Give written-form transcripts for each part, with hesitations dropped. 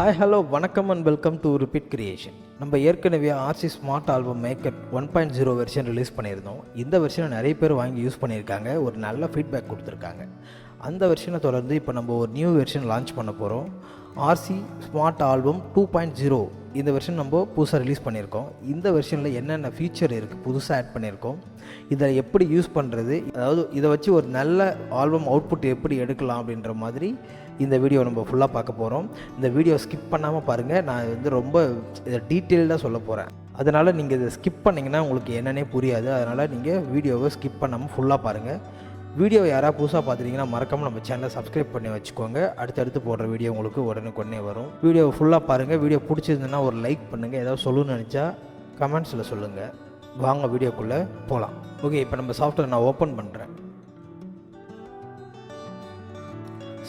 Hi hello வணக்கம் and welcome to repeat creation. நம்ம ஏற்கனவே RC smart album maker 1.0 version release பண்ணியிருந்தோம். இந்த வெர்ஷனை நிறைய பேர் வாங்கி யூஸ் பண்ணியிருக்காங்க, ஒரு நல்ல ஃபீட்பேக் கொடுத்துருக்காங்க. அந்த வெர்ஷனை தொடர்ந்து இப்போ நம்ம ஒரு நியூ வெர்ஷன் லான்ச் பண்ண போகிறோம். ஆர்சி ஸ்மார்ட் ஆல்பம் 2.0 இந்த வெர்ஷன் நம்ம புதுசாக ரிலீஸ் பண்ணியிருக்கோம். இந்த வெர்ஷனில் என்னென்ன ஃபீச்சர் இருக்குது புதுசாக ஆட் பண்ணியிருக்கோம், இதை எப்படி யூஸ் பண்ணுறது, அதாவது இதை வச்சு ஒரு நல்ல ஆல்பம் அவுட்புட் எப்படி எடுக்கலாம் அப்படின்ற மாதிரி இந்த வீடியோ நம்ம ஃபுல்லாக பார்க்க போகிறோம். இந்த வீடியோ ஸ்கிப் பண்ணாமல் பாருங்கள். நான் ரொம்ப இதை டீட்டெயில்டாக சொல்ல போகிறேன். அதனால் நீங்கள் இதை ஸ்கிப் பண்ணிங்கன்னா உங்களுக்கு என்னென்னே புரியாது. அதனால் நீங்கள் வீடியோவை ஸ்கிப் பண்ணாமல் ஃபுல்லாக பாருங்கள். வீடியோ யாராவது புதுசாக பார்த்துட்டிங்கன்னா மறக்காமல் நம்ம சேனலை சப்ஸ்கிரைப் பண்ணி வச்சுக்கோங்க. அடுத்தடுத்து போடுற வீடியோ உங்களுக்கு உடனுக்குடனே வரும். வீடியோ ஃபுல்லாக பாருங்கள். வீடியோ பிடிச்சிருந்துன்னா ஒரு லைக் பண்ணுங்கள். ஏதாவது சொல்லணும்னு நினச்சா கமெண்ட்ஸில் சொல்லுங்கள். வாங்க வீடியோக்குள்ளே போகலாம். ஓகே, இப்போ நம்ம சாஃப்ட்வேர் நான் ஓப்பன் பண்ணுறேன்.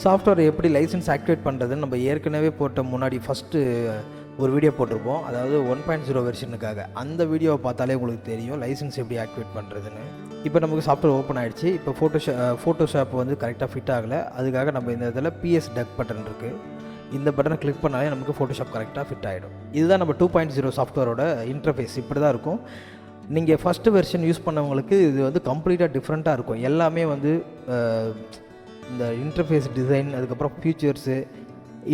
சாஃப்ட்வேர் எப்படி லைசன்ஸ் ஆக்டிவேட் பண்ணுறதுன்னு நம்ம ஏற்கனவே போட்ட முன்னாடி ஃபஸ்ட்டு ஒரு வீடியோ போட்டிருப்போம், அதாவது 1.0 வெர்ஷனுக்காக. அந்த வீடியோவை பார்த்தாலே உங்களுக்கு தெரியும் லைசன்ஸ் எப்படி ஆக்டிவேட் பண்ணுறதுன்னு. இப்போ நமக்கு சாஃப்ட்வேர் ஓப்பன் ஆகிடுச்சு. இப்போ ஃபோட்டோஷாப் வந்து கரெக்டாக ஃபிட் ஆகலை. அதுக்காக நம்ம இந்த இதில் PS டக் பட்டன் இருக்குது. இந்த பட்டனை கிளிக் பண்ணாலே நமக்கு ஃபோட்டோஷாப் கரெக்டாக ஃபிட் ஆகிடும். இதுதான் நம்ம 2.0 சாஃப்ட்வேரோட இன்டர்ஃபேஸ். இப்படி தான் இருக்கும். நீங்கள் ஃபஸ்ட்டு வெர்ஷன் யூஸ் பண்ணவங்களுக்கு இது வந்து கம்ப்ளீட்டாக டிஃப்ரெண்ட்டாக இருக்கும். எல்லாமே வந்து இந்த இன்டர்ஃபேஸ் டிசைன், அதுக்கப்புறம் ஃபீச்சர்ஸு,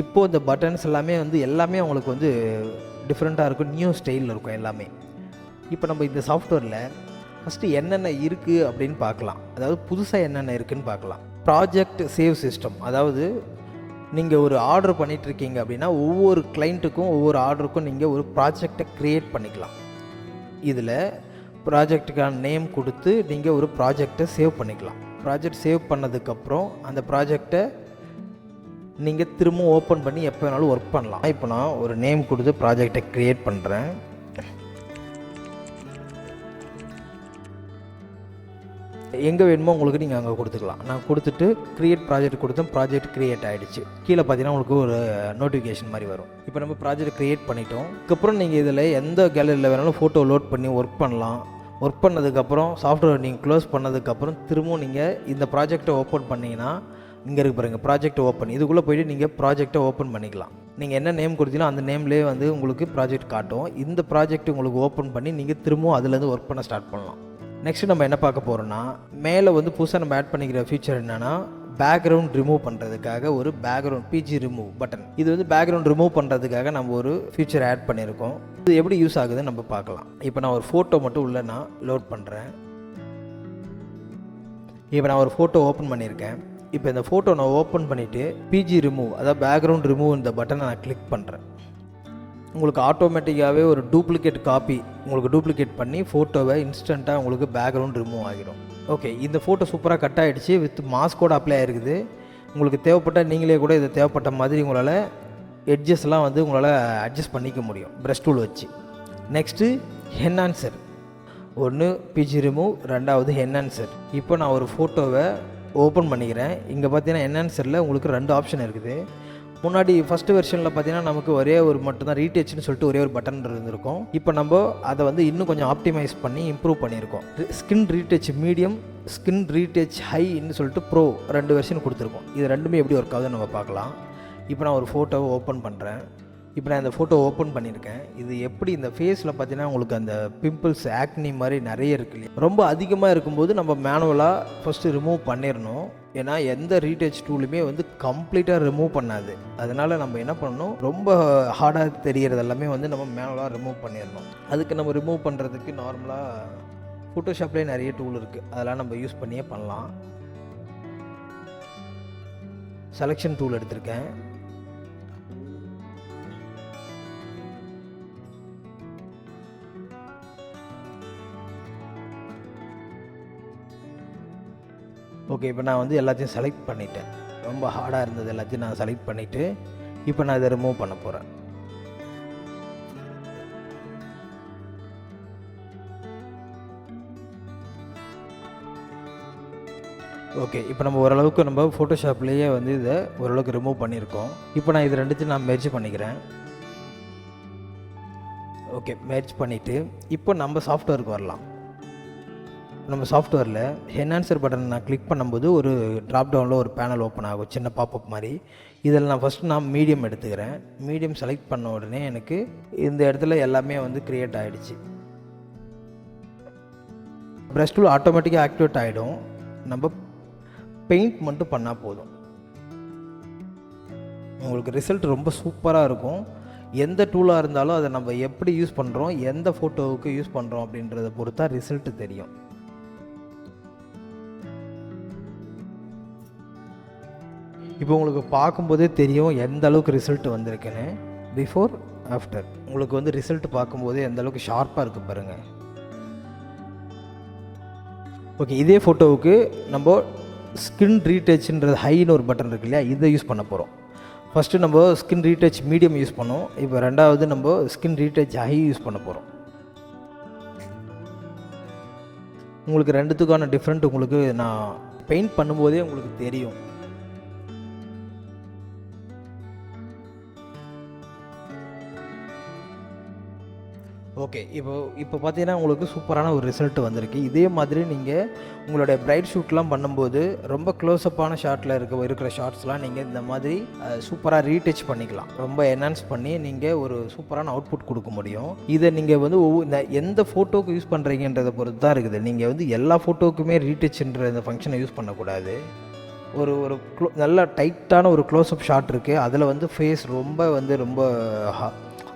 இப்போது இந்த பட்டன்ஸ் எல்லாமே அவங்களுக்கு வந்து டிஃப்ரெண்ட்டாக இருக்கும், நியூ ஸ்டைலில் இருக்கும் எல்லாமே. இப்போ நம்ம இந்த சாஃப்ட்வேரில் ஃபஸ்ட்டு என்னென்ன இருக்குது அப்படின்னு பார்க்கலாம். அதாவது புதுசாக என்னென்ன இருக்குதுன்னு பார்க்கலாம். ப்ராஜெக்ட் சேவ் சிஸ்டம், அதாவது நீங்கள் ஒரு ஆர்டர் பண்ணிகிட்ருக்கீங்க அப்படின்னா ஒவ்வொரு கிளைண்ட்டுக்கும் ஒவ்வொரு ஆர்டருக்கும் நீங்கள் ஒரு ப்ராஜெக்டை க்ரியேட் பண்ணிக்கலாம். இதில் ப்ராஜெக்ட்டுக்கான நேம் கொடுத்து நீங்கள் ஒரு ப்ராஜெக்டை சேவ் பண்ணிக்கலாம். ப்ராஜெக்ட் சேவ் பண்ணதுக்கப்புறம் அந்த ப்ராஜெக்டை நீங்கள் திரும்ப ஓப்பன் பண்ணி எப்போ வேணாலும் ஒர்க் பண்ணலாம். இப்போ நான் ஒரு நேம் கொடுத்து ப்ராஜெக்டை க்ரியேட் பண்ணுறேன். எங்கே வேணுமோ உங்களுக்கு நீங்கள் அங்கே கொடுத்துக்கலாம். நான் கொடுத்துட்டு க்ரியேட் ப்ராஜெக்ட் கொடுத்தேன். ப்ராஜெக்ட் க்ரியேட் ஆகிடுச்சு. கீழே பார்த்தீங்கன்னா உங்களுக்கு ஒரு நோட்டிஃபிகேஷன் மாதிரி வரும். இப்போ நம்ம ப்ராஜெக்ட் க்ரியேட் பண்ணிட்டோம். அதுக்கப்புறம் நீங்கள் இதில் எந்த கேலரியில் வேணாலும் ஃபோட்டோ லோட் பண்ணி ஒர்க் பண்ணலாம். ஒர்க் பண்ணதுக்கப்புறம் சாஃப்ட்வேர் நீங்கள் க்ளோஸ் பண்ணதுக்கப்புறம் திரும்பவும் நீங்கள் இந்த ப்ராஜெக்டை ஓப்பன் பண்ணிங்கன்னா இங்கே இருக்கு பாருங்கள், ப்ராஜெக்ட் ஓப்பன். இதுக்குள்ளே போய்ட்டு நீங்கள் ப்ராஜெக்டை ஓப்பன் பண்ணிக்கலாம். நீங்கள் என்ன நேம் கொடுத்தீங்களோ அந்த நேம்லேயே வந்து உங்களுக்கு ப்ராஜெக்ட் காட்டும். இந்த ப்ராஜெக்ட் உங்களுக்கு ஓப்பன் பண்ணி நீங்கள் திரும்பவும் அதுலேருந்து ஒர்க் பண்ண ஸ்டார்ட் பண்ணலாம். நெக்ஸ்ட்டு நம்ம என்ன பார்க்க போகிறோன்னா, மேலே வந்து புதுசாக நம்ம ஆட் பண்ணிக்கிற ஃபீச்சர் என்னென்னா, பேக்ரவுண்ட் ரிமூவ் பண்ணுறதுக்காக ஒரு பேக்ரவுண்ட் PG ரிமூவ் பட்டன். இது வந்து பேக்ரவுண்ட் ரிமூவ் பண்ணுறதுக்காக நம்ம ஒரு ஃபீச்சர் ஆட் பண்ணியிருக்கோம். இது எப்படி யூஸ் ஆகுதுன்னு நம்ம பார்க்கலாம். இப்போ நான் ஒரு ஃபோட்டோ மட்டும் உள்ள நான் லோட் பண்ணுறேன். இப்போ நான் ஒரு ஃபோட்டோ ஓப்பன் பண்ணியிருக்கேன். இப்போ இந்த ஃபோட்டோ நான் ஓப்பன் பண்ணிவிட்டு PG ரிமூவ், அதாவது பேக்ரவுண்ட் ரிமூவ் இந்த பட்டனை நான் கிளிக் பண்ணுறேன். உங்களுக்கு ஆட்டோமேட்டிக்காகவே ஒரு டூப்ளிகேட் காப்பி உங்களுக்கு டூப்ளிகேட் பண்ணி ஃபோட்டோவை இன்ஸ்டண்ட்டாக உங்களுக்கு பேக்ரவுண்ட் ரிமூவ் ஆகிடும். ஓகே, இந்த ஃபோட்டோ சூப்பராக கட் ஆகிடுச்சு. வித் மாஸ்கோட அப்ளை ஆகிருக்குது. உங்களுக்கு தேவைப்பட்டால் நீங்களே கூட இதை தேவைப்பட்ட மாதிரி உங்களால் எட்ஜஸ்லாம் வந்து உங்களால் அட்ஜஸ்ட் பண்ணிக்க முடியும் ப்ரஷ் டூல் வச்சு. நெக்ஸ்ட்டு என்ஹான்சர், ஒன்று PG ரிமூவ், ரெண்டாவது என்ஹான்சர். இப்போ நான் ஒரு ஃபோட்டோவை ஓப்பன் பண்ணிக்கிறேன். இங்கே பார்த்தீங்கன்னா என்ஹான்சரில் உங்களுக்கு 2 ஆப்ஷன் இருக்குது. முன்னாடி ஃபஸ்ட்டு வெர்ஷனில் பார்த்தீங்கன்னா நமக்கு ஒரே ஒரு மட்டும்தான் ரீடச்சுன்னு சொல்லிட்டு ஒரே ஒரு பட்டன் இருந்திருக்கும். இப்போ நம்ம அதை வந்து இன்னும் கொஞ்சம் ஆப்டிமைஸ் பண்ணி இம்ப்ரூவ் பண்ணியிருக்கோம். Skin retouch medium, skin retouch ஹைன்னு சொல்லிட்டு ப்ரோ 2 வெர்ஷன் கொடுத்துருக்கோம். இது ரெண்டுமே எப்படி ஒர்க் ஆகுதுன்னு நம்ம பார்க்கலாம். இப்போ நான் ஒரு ஃபோட்டோவை ஓப்பன் பண்ணுறேன். இப்போ நான் இந்த ஃபோட்டோ ஓப்பன் பண்ணியிருக்கேன். இது எப்படி இந்த ஃபேஸில் பார்த்தீங்கன்னா உங்களுக்கு அந்த பிம்பிள்ஸ் ஆக்னி மாதிரி நிறைய இருக்கு இல்லையா, ரொம்ப அதிகமாக இருக்கும்போது நம்ம மேனுவலாக ஃபஸ்ட்டு ரிமூவ் பண்ணிடணும். ஏன்னா எந்த ரீடச் டூலுமே வந்து கம்ப்ளீட்டாக ரிமூவ் பண்ணாது. அதனால் நம்ம என்ன பண்ணணும், ரொம்ப ஹார்டாக தெரிகிறது எல்லாமே வந்து நம்ம மேனுவலாக ரிமூவ் பண்ணிடணும். அதுக்கு நம்ம ரிமூவ் பண்ணுறதுக்கு நார்மலாக ஃபோட்டோஷாப்லேயே நிறைய டூல் இருக்குது, அதெல்லாம் நம்ம யூஸ் பண்ணியே பண்ணலாம். செலெக்ஷன் டூல் எடுத்திருக்கேன். ஓகே, இப்போ நான் வந்து எல்லாத்தையும் செலக்ட் பண்ணிட்டேன். ரொம்ப ஹார்டாக இருந்தது எல்லாத்தையும் நான் செலக்ட் பண்ணிவிட்டு இப்போ நான் இதை ரிமூவ் பண்ண போகிறேன். ஓகே, இப்போ நம்ம ஓரளவுக்கு நம்ம ஃபோட்டோஷாப்லேயே வந்து இதை ஓரளவுக்கு ரிமூவ் பண்ணியிருக்கோம். இப்போ நான் இது ரெண்டுத்தையும் நான் மெர்ஜ் பண்ணிக்கிறேன். ஓகே, மெர்ஜ் பண்ணிவிட்டு இப்போ நம்ம சாஃப்ட்வேருக்கு வரலாம். நம்ம சாஃப்ட்வேரில் என்ஹான்சர் பட்டன் நான் கிளிக் பண்ணும்போது ஒரு ட்ராப் டவுனில் ஒரு பேனல் ஓப்பன் ஆகும், சின்ன பாப்அப் மாதிரி. இதில் நான் மீடியம் எடுத்துக்கிறேன். மீடியம் செலக்ட் பண்ண உடனே எனக்கு இந்த இடத்துல எல்லாமே வந்து க்ரியேட் ஆகிடுச்சு. ப்ரஷ் டூல் ஆட்டோமேட்டிக்காக ஆக்டிவேட் ஆகிடும். நம்ம பெயிண்ட் மட்டும் பண்ணால் போதும். உங்களுக்கு ரிசல்ட் ரொம்ப சூப்பராக இருக்கும். எந்த டூலாக இருந்தாலும் அதை நம்ம எப்படி யூஸ் பண்ணுறோம், எந்த ஃபோட்டோவுக்கு யூஸ் பண்ணுறோம் அப்படின்றத பொறுத்தா ரிசல்ட் தெரியும். இப்போ உங்களுக்கு பார்க்கும்போதே தெரியும் எந்த அளவுக்கு ரிசல்ட் வந்திருக்குன்னு. பிஃபோர் ஆஃப்டர் உங்களுக்கு வந்து ரிசல்ட் பார்க்கும்போதே எந்த அளவுக்கு ஷார்ப்பாக இருக்குது பாருங்கள். ஓகே, இதே ஃபோட்டோவுக்கு நம்ம ஸ்கின் ரீடச்ன்றது ஹைன்னு ஒரு பட்டன் இருக்கு இல்லையா, இதை யூஸ் பண்ண போகிறோம். ஃபஸ்ட்டு நம்ம ஸ்கின் ரீடச் மீடியம் யூஸ் பண்ணோம். இப்போ ரெண்டாவது நம்ம ஸ்கின் ரீடச் ஹை யூஸ் பண்ண போகிறோம். உங்களுக்கு ரெண்டுத்துக்கான டிஃப்ரெண்ட் உங்களுக்கு நான் பெயிண்ட் பண்ணும்போதே உங்களுக்கு தெரியும். ஓகே, இப்போ பார்த்தீங்கன்னா உங்களுக்கு சூப்பரான ஒரு ரிசல்ட் வந்திருக்கு. இதே மாதிரி நீங்கள் உங்களுடைய பிரைட் ஷூட்லாம் பண்ணும்போது ரொம்ப க்ளோஸ்அப்பான ஷாட்டில் இருக்கிற ஷார்ட்ஸ்லாம் நீங்கள் இந்த மாதிரி சூப்பராக ரீடச் பண்ணிக்கலாம். ரொம்ப என்ஹான்ஸ் பண்ணி நீங்கள் ஒரு சூப்பரான அவுட்புட் கொடுக்க முடியும். இதை நீங்கள் வந்து இந்த எந்த ஃபோட்டோவுக்கு யூஸ் பண்ணுறீங்கன்றதை பொறுத்து தான் இருக்குது. நீங்கள் வந்து எல்லா ஃபோட்டோவுக்குமே ரீடச்ன்ற இந்த ஃபங்க்ஷனை யூஸ் பண்ணக்கூடாது. ஒரு ஒரு நல்ல டைட்டான ஒரு க்ளோஸ்அப் ஷாட் இருக்குது, அதில் வந்து ஃபேஸ் ரொம்ப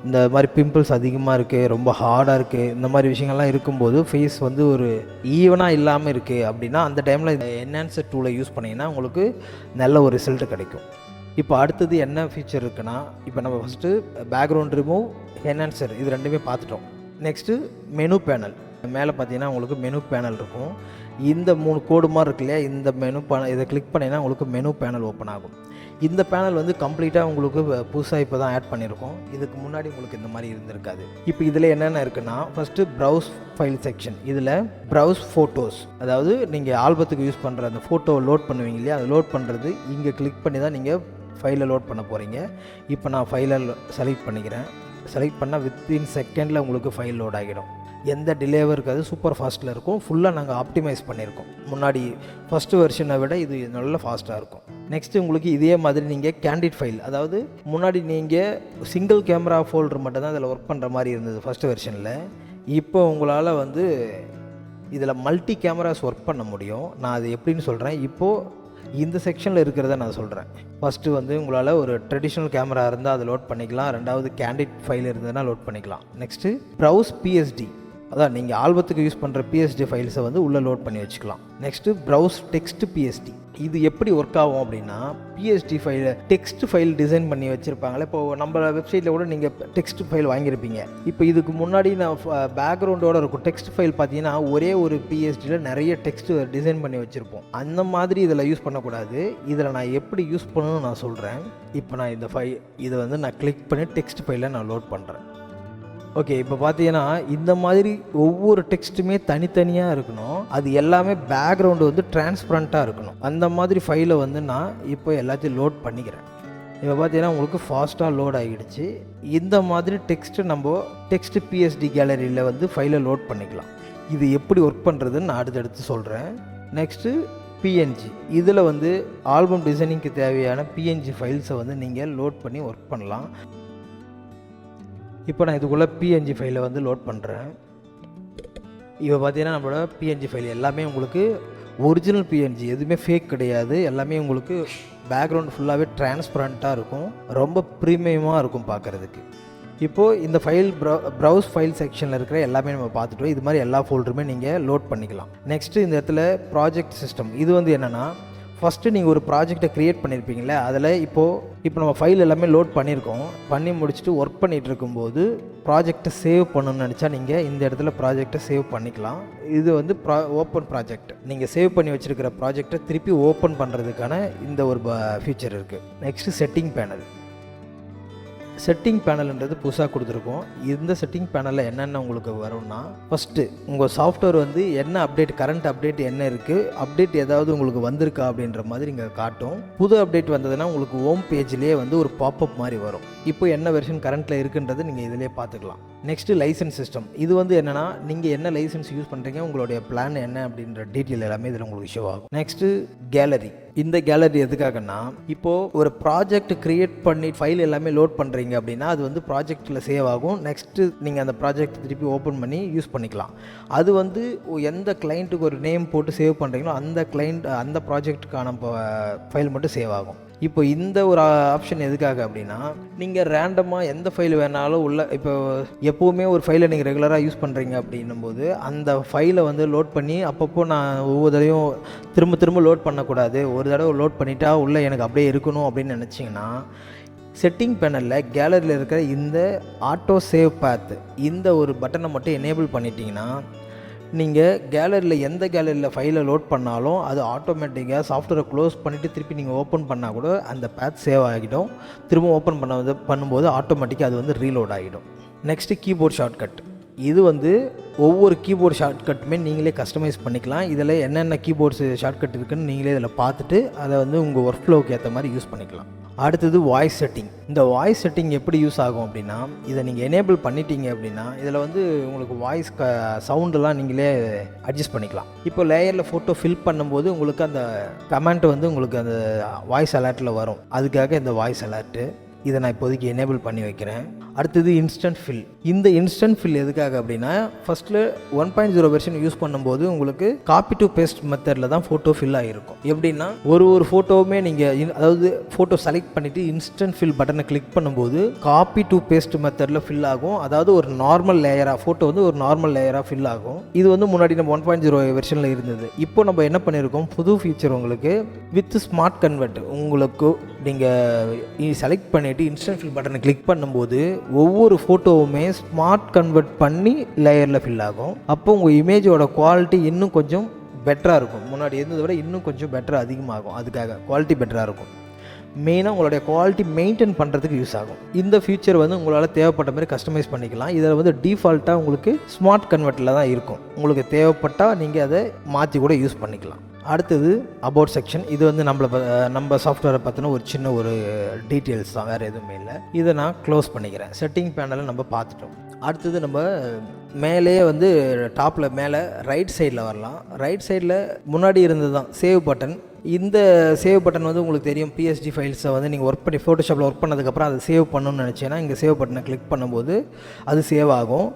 இந்த மாதிரி பிம்பிள்ஸ் அதிகமாக இருக்குது, ரொம்ப ஹார்டாக இருக்குது, இந்த மாதிரி விஷயங்கள்லாம் இருக்கும்போது ஃபேஸ் வந்து ஒரு ஈவனாக இல்லாமல் இருக்குது அப்படின்னா அந்த டைமில் இந்த என்ஹான்சர் டூலை யூஸ் பண்ணிங்கன்னா உங்களுக்கு நல்ல ஒரு ரிசல்ட் கிடைக்கும். இப்போ அடுத்தது என்ன ஃபீச்சர் இருக்குன்னா, இப்போ நம்ம ஃபஸ்ட்டு பேக்ரவுண்ட் ரிமூவ், என்ஹான்சர் இது ரெண்டுமே பார்த்துட்டோம். Next menu panel. மேலே பார்த்தீங்கன்னா உங்களுக்கு மெனு பேனல் இருக்கும். இந்த 3 கோடு மாதிரி இருக்கு இல்லையா, இந்த இதை கிளிக் பண்ணிங்கன்னா உங்களுக்கு மெனு பேனல் ஓப்பன் ஆகும். இந்த பேனல் வந்து கம்ப்ளீட்டாக உங்களுக்கு புதுசாக இப்போ தான் ஆட் பண்ணியிருக்கோம். இதுக்கு முன்னாடி உங்களுக்கு இந்த மாதிரி இருந்திருக்காது. இப்போ இதில் என்னென்ன இருக்குன்னா, ஃபஸ்ட்டு ப்ரௌஸ் ஃபைல் செக்ஷன். இதில் ப்ரௌஸ் ஃபோட்டோஸ், அதாவது நீங்கள் ஆல்பத்துக்கு யூஸ் பண்ணுற அந்த ஃபோட்டோவை லோட் பண்ணுவீங்க இல்லையா, அதை லோட் பண்ணுறது இங்கே கிளிக் பண்ணி தான் நீங்கள் ஃபைலை லோட் பண்ண போகிறீங்க. இப்போ நான் ஃபைலை செலக்ட் பண்ணிக்கிறேன். செலக்ட் பண்ணால் வித்தின் செகண்டில் உங்களுக்கு ஃபைல் லோட் ஆகிடும். எந்த டிலேவும் இருக்காது, சூப்பர் ஃபாஸ்ட்டில் இருக்கும். ஃபுல்லாக நாங்கள் ஆப்டிமைஸ் பண்ணியிருக்கோம். முன்னாடி ஃபஸ்ட்டு வெர்ஷனை விட இது நல்ல ஃபாஸ்ட்டாக இருக்கும். நெக்ஸ்ட்டு உங்களுக்கு இதே மாதிரி நீங்கள் கேண்டிட் ஃபைல், அதாவது முன்னாடி நீங்கள் சிங்கிள் கேமரா ஃபோல்டர் மட்டும் தான் இதில் ஒர்க் பண்ணுற மாதிரி இருந்தது ஃபஸ்ட்டு வெர்ஷனில். இப்போ உங்களால் வந்து இதில் மல்டி கேமராஸ் ஒர்க் பண்ண முடியும். நான் அது எப்படின்னு சொல்கிறேன். இப்போது இந்த செக்ஷனில் இருக்கிறத நான் சொல்கிறேன். ஃபஸ்ட்டு வந்து உங்களால் ஒரு ட்ரெடிஷ்னல் கேமரா இருந்தால் அதை லோட் பண்ணிக்கலாம். ரெண்டாவது கேண்டிட் ஃபைல் இருந்ததுன்னா லோட் பண்ணிக்கலாம். நெக்ஸ்ட்டு ப்ரௌஸ் பிஎஸ்டி, அதான் நீங்கள் ஆல்பத்துக்கு யூஸ் பண்ணுற பிஎஸ்டி ஃபைல்ஸை வந்து உள்ளே லோட் பண்ணி வச்சுக்கலாம். Next browse text PSD. இது எப்படி ஒர்க் ஆகும் அப்படின்னா, பிஎஸ்டி ஃபைலை டெக்ஸ்ட் ஃபைல் டிசைன் பண்ணி வச்சுருப்பாங்களே. இப்போது நம்ம வெப்சைட்டில் கூட நீங்கள் டெக்ஸ்ட் ஃபைல் வாங்கியிருப்பீங்க. இப்போ இதுக்கு முன்னாடி நான் பேக்ரவுண்டோடு இருக்கும் டெக்ஸ்ட் ஃபைல் பார்த்தீங்கன்னா ஒரே ஒரு பிஎஸ்டியில் நிறைய டெக்ஸ்ட் டிசைன் பண்ணி வச்சுருப்போம். அந்த மாதிரி இதில் யூஸ் பண்ணக்கூடாது. இதில் நான் எப்படி யூஸ் பண்ணணும்னு நான் சொல்கிறேன். இப்போ நான் இதை வந்து நான் கிளிக் பண்ணி டெக்ஸ்ட் ஃபைலை நான் லோட் பண்ணுறேன். ஓகே, இப்போ பார்த்தீங்கன்னா இந்த மாதிரி ஒவ்வொரு டெக்ஸ்ட்டுமே தனித்தனியாக இருக்கணும். அது எல்லாமே பேக்ரவுண்டு வந்து டிரான்ஸ்பரண்ட்டாக இருக்கணும். அந்த மாதிரி ஃபைலை வந்து நான் இப்போ எல்லாத்தையும் லோட் பண்ணிக்கிறேன். இப்போ பார்த்தீங்கன்னா உங்களுக்கு ஃபாஸ்ட்டாக லோட் ஆகிடுச்சு. இந்த மாதிரி டெக்ஸ்ட்டு நம்ம டெக்ஸ்ட் பிஎஸ்டி கேலரியில் வந்து ஃபைலை லோட் பண்ணிக்கலாம். இது எப்படி ஒர்க் பண்ணுறதுன்னு நான் அடுத்தடுத்து சொல்கிறேன். Next PNG. இதில் வந்து ஆல்பம் டிசைனிங்க்கு தேவையான பிஎன்ஜி ஃபைல்ஸை வந்து நீங்கள் லோட் பண்ணி ஒர்க் பண்ணலாம். இப்போ நான் இதுக்குள்ளே பிஎன்ஜி ஃபைலை வந்து லோட் பண்ணுறேன். இப்போ பார்த்தீங்கன்னா நம்மளோட பிஎன்ஜி ஃபைல் எல்லாமே உங்களுக்கு ஒரிஜினல் பிஎன்ஜி, எதுவுமே ஃபேக் கிடையாது. எல்லாமே உங்களுக்கு பேக்ரவுண்ட் ஃபுல்லாகவே டிரான்ஸ்பரண்ட்டாக இருக்கும், ரொம்ப ப்ரீமியமாக இருக்கும் பார்க்குறதுக்கு. இப்போது இந்த ஃபைல் ப்ரௌஸ் ஃபைல் செக்ஷனில் இருக்கிற எல்லாமே நம்ம பார்த்துட்டோம். இது மாதிரி எல்லா ஃபோல்டருமே நீங்கள் லோட் பண்ணிக்கலாம். நெக்ஸ்ட்டு இந்த இடத்துல ப்ராஜெக்ட் சிஸ்டம். இது வந்து என்னென்னா, ஃபஸ்ட்டு நீங்கள் ஒரு ப்ராஜெக்டை க்ரியேட் பண்ணியிருப்பீங்களே, அதில் இப்போ நம்ம ஃபைல் எல்லாமே லோட் பண்ணியிருக்கோம். பண்ணி முடிச்சுட்டு ஒர்க் பண்ணிகிட்டு இருக்கும்போது ப்ராஜெக்டை சேவ் பண்ணணும்னு நினச்சா நீங்கள் இந்த இடத்துல ப்ராஜெக்டை சேவ் பண்ணிக்கலாம். இது வந்து ஓப்பன் ப்ராஜெக்ட். நீங்கள் சேவ் பண்ணி வச்சுருக்கிற ப்ராஜெக்டை திருப்பி ஓப்பன் பண்ணுறதுக்கான இந்த ஒரு ஃபீச்சர் இருக்குது. Next setting panel. செட்டிங் பேனல்ன்றது புதுசாக கொடுத்துருக்கோம். இந்த செட்டிங் பேனலில் என்னென்ன உங்களுக்கு வரும்னா, ஃபஸ்ட்டு உங்கள் சாஃப்ட்வேர் வந்து என்ன அப்டேட், கரண்ட் அப்டேட் என்ன இருக்குது, அப்டேட் ஏதாவது உங்களுக்கு வந்திருக்கா அப்படின்ற மாதிரி இங்கே காட்டும். புது அப்டேட் வந்ததுன்னா உங்களுக்கு ஹோம் பேஜ்லேயே வந்து ஒரு பாப்அப் மாதிரி வரும். இப்போ என்ன வெர்ஷன் கரண்ட்டில் இருக்குன்றது நீங்கள் இதிலே பார்த்துக்கலாம். Next license system. இது வந்து என்னென்னா நீங்கள் என்ன லைசன்ஸ் யூஸ் பண்ணுறீங்க, உங்களுடைய பிளான் என்ன அப்படின்ற டீட்டெயில் எல்லாமே இதில் உங்களுக்கு ஷோ ஆகும். Next gallery. இந்த கேலரி எதுக்காகன்னா, இப்போது ஒரு ப்ராஜெக்ட் க்ரியேட் பண்ணி ஃபைல் எல்லாமே லோட் பண்ணுறீங்க அப்படின்னா அது வந்து ப்ராஜெக்டில் சேவ் ஆகும். நெக்ஸ்ட்டு நீங்கள் அந்த ப்ராஜெக்ட் திருப்பி ஓப்பன் பண்ணி யூஸ் பண்ணிக்கலாம். அது வந்து எந்த கிளைண்ட்டுக்கு ஒரு நேம் போட்டு சேவ் பண்ணுறீங்களோ அந்த கிளைண்ட் அந்த ப்ராஜெக்ட்டுக்கான ஃபைல் மட்டும் சேவ் ஆகும். இப்போ இந்த ஒரு ஆப்ஷன் எதுக்காக அப்படின்னா, நீங்கள் ரேண்டமாக எந்த ஃபைல் வேணாலும் உள்ள இப்போ எப்போவுமே ஒரு ஃபைலை நீங்கள் ரெகுலராக யூஸ் பண்ணுறீங்க அப்படின்னும்போது அந்த ஃபைலை வந்து லோட் பண்ணி அப்பப்போ நான் ஒவ்வொரு தடவையும் திரும்ப லோட் பண்ணக்கூடாது, ஒரு தடவை லோட் பண்ணிட்டா உள்ளே எனக்கு அப்படியே இருக்கணும் அப்படின்னு நினச்சிங்கன்னா, செட்டிங் பேனலில் கேலரியில் இருக்கிற இந்த ஆட்டோ சேவ் பாத் இந்த ஒரு பட்டனை மட்டும் எனேபிள் பண்ணிட்டீங்கன்னா, நீங்கள் கேலரியில் எந்த கேலரியில் ஃபைலை லோட் பண்ணாலும் அது ஆட்டோமேட்டிக்காக சாஃப்ட்வேரை க்ளோஸ் பண்ணிவிட்டு திருப்பி நீங்கள் ஓப்பன் பண்ணால் கூட அந்த பேத் சேவ் ஆகிடும். திரும்ப ஓப்பன் பண்ணும்போது ஆட்டோமேட்டிக்காக அது வந்து ரீலோட் ஆகிடும். Next keyboard shortcut. இது வந்து ஒவ்வொரு கீபோர்டு ஷார்ட்கட்டுமே நீங்களே கஸ்டமைஸ் பண்ணிக்கலாம். இதில் என்னென்ன கீபோர்ட்ஸ் ஷார்ட்கட் இருக்குதுன்னு நீங்களே இதில் பார்த்துட்டு அதை வந்து உங்கள் ஒர்க் ஃப்ளோவுக்கு ஏற்ற மாதிரி யூஸ் பண்ணிக்கலாம். அடுத்தது வாய்ஸ் செட்டிங். இந்த வாய்ஸ் செட்டிங் எப்படி யூஸ் ஆகும் அப்படின்னா, இதை நீங்கள் எனேபிள் பண்ணிட்டீங்க அப்படின்னா இதில் வந்து உங்களுக்கு வாய்ஸ் சவுண்டெல்லாம் நீங்களே அட்ஜஸ்ட் பண்ணிக்கலாம். இப்போ லேயரில் ஃபோட்டோ ஃபில் பண்ணும்போது உங்களுக்கு அந்த கமெண்ட் வந்து உங்களுக்கு அந்த வாய்ஸ் அலர்ட்டில் வரும். அதுக்காக இந்த வாய்ஸ் அலர்ட்டு இதை நான் இப்போதைக்கு எனேபிள் பண்ணி வைக்கிறேன். அடுத்தது இன்ஸ்டன்ட் ஃபில். இந்த இன்ஸ்டன்ட் ஃபில் எதுக்காக அப்படின்னா, ஃபஸ்ட்டில் 1.0 வெர்ஷன் யூஸ் பண்ணும்போது உங்களுக்கு காப்பி டு பேஸ்ட் மெத்தடில் தான் ஃபோட்டோ ஃபில் ஆகிருக்கும். எப்படின்னா ஒரு ஃபோட்டோவுமே நீங்கள் அதாவது ஃபோட்டோ செலக்ட் பண்ணிவிட்டு இன்ஸ்டன்ட் ஃபில் பட்டனை கிளிக் பண்ணும்போது காப்பி டு பேஸ்ட் மெத்தடில் ஃபில் ஆகும். அதாவது ஒரு நார்மல் லேயராக ஃபோட்டோ வந்து ஒரு நார்மல் லேயராக ஃபில் ஆகும். இது வந்து முன்னாடி நம்ம 1.0 வெர்ஷனில் இருந்தது. இப்போ நம்ம என்ன பண்ணியிருக்கோம், புது ஃபீச்சர் உங்களுக்கு வித் ஸ்மார்ட் கன்வெர்ட். உங்களுக்கு நீங்கள் செலக்ட் பண்ணிவிட்டு இன்ஸ்டன்ட் ஃபில் பட்டனை கிளிக் பண்ணும்போது ஒவ்வொரு ஃபோட்டோவுமே ஸ்மார்ட் கன்வெர்ட் பண்ணி லேயரில் ஃபில் ஆகும். அப்போ உங்கள் இமேஜோட குவாலிட்டி இன்னும் கொஞ்சம் பெட்டராக இருக்கும். முன்னாடி இருந்ததை விட இன்னும் கொஞ்சம் பெட்டராக அதிகமாகும். அதுக்காக குவாலிட்டி பெட்டராக இருக்கும். மெயினாக உங்களுடைய குவாலிட்டி மெயின்டைன் பண்ணுறதுக்கு யூஸ் ஆகும். இந்த ஃபீச்சர் வந்து உங்களால் தேவைப்பட்ட மாதிரி கஸ்டமைஸ் பண்ணிக்கலாம். இதில் வந்து டிஃபால்ட்டாக உங்களுக்கு ஸ்மார்ட் கன்வெர்ட்டில் தான் இருக்கும். உங்களுக்கு தேவைப்பட்டால் நீங்கள் அதை மாற்றி கூட யூஸ் பண்ணிக்கலாம். அடுத்தது அபவுட் செக்ஷன். இது வந்து நம்ம சாஃப்ட்வேரை பற்றின ஒரு சின்ன ஒரு டீட்டெயில்ஸ் தான், வேறு எதுவுமே இல்லை. இதை நான் க்ளோஸ் பண்ணிக்கிறேன். செட்டிங் பேனலை நம்ம பார்த்துட்டோம். அடுத்தது நம்ம மேலே வந்து டாப்பில் மேலே ரைட் சைடில் வரலாம். ரைட் சைடில் முன்னாடி இருந்தது தான் சேவ் பட்டன். இந்த சேவ் பட்டன் வந்து உங்களுக்கு தெரியும், பிஎஸ்டி ஃபைல்ஸை வந்து நீங்கள் ஒர்க் பண்ணி ஃபோட்டோஷாப்பில் ஒர்க் பண்ணதுக்கப்புறம் அதை சேவ் பண்ணணும்னு நினச்சேன்னா இங்கே சேவ் பட்டனை கிளிக் பண்ணும்போது அது சேவ் ஆகும்.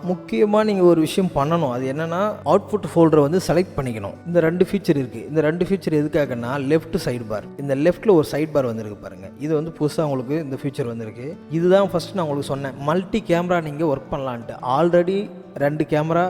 முக்கியமாக நீங்கள் ஒரு விஷயம் பண்ணணும். அது என்னென்னா அவுட்புட் ஃபோல்டரை வந்து செலக்ட் பண்ணிக்கணும். இந்த 2 ஃபீச்சர் இருக்குது. இந்த 2 ஃபீச்சர் எதுக்காகன்னா, லெஃப்ட் சைடு பார், இந்த லெஃப்ட்டில் ஒரு சைட் பார் வந்திருக்கு பாருங்கள். இது வந்து புதுசாக உங்களுக்கு இந்த ஃபீச்சர் வந்திருக்கு. இதுதான் ஃபஸ்ட்டு நான் உங்களுக்கு சொன்னேன், மல்டி கேமரா நீங்கள் ஒர்க் பண்ணலான்ட்டு. ஆல்ரெடி 2 கேமரா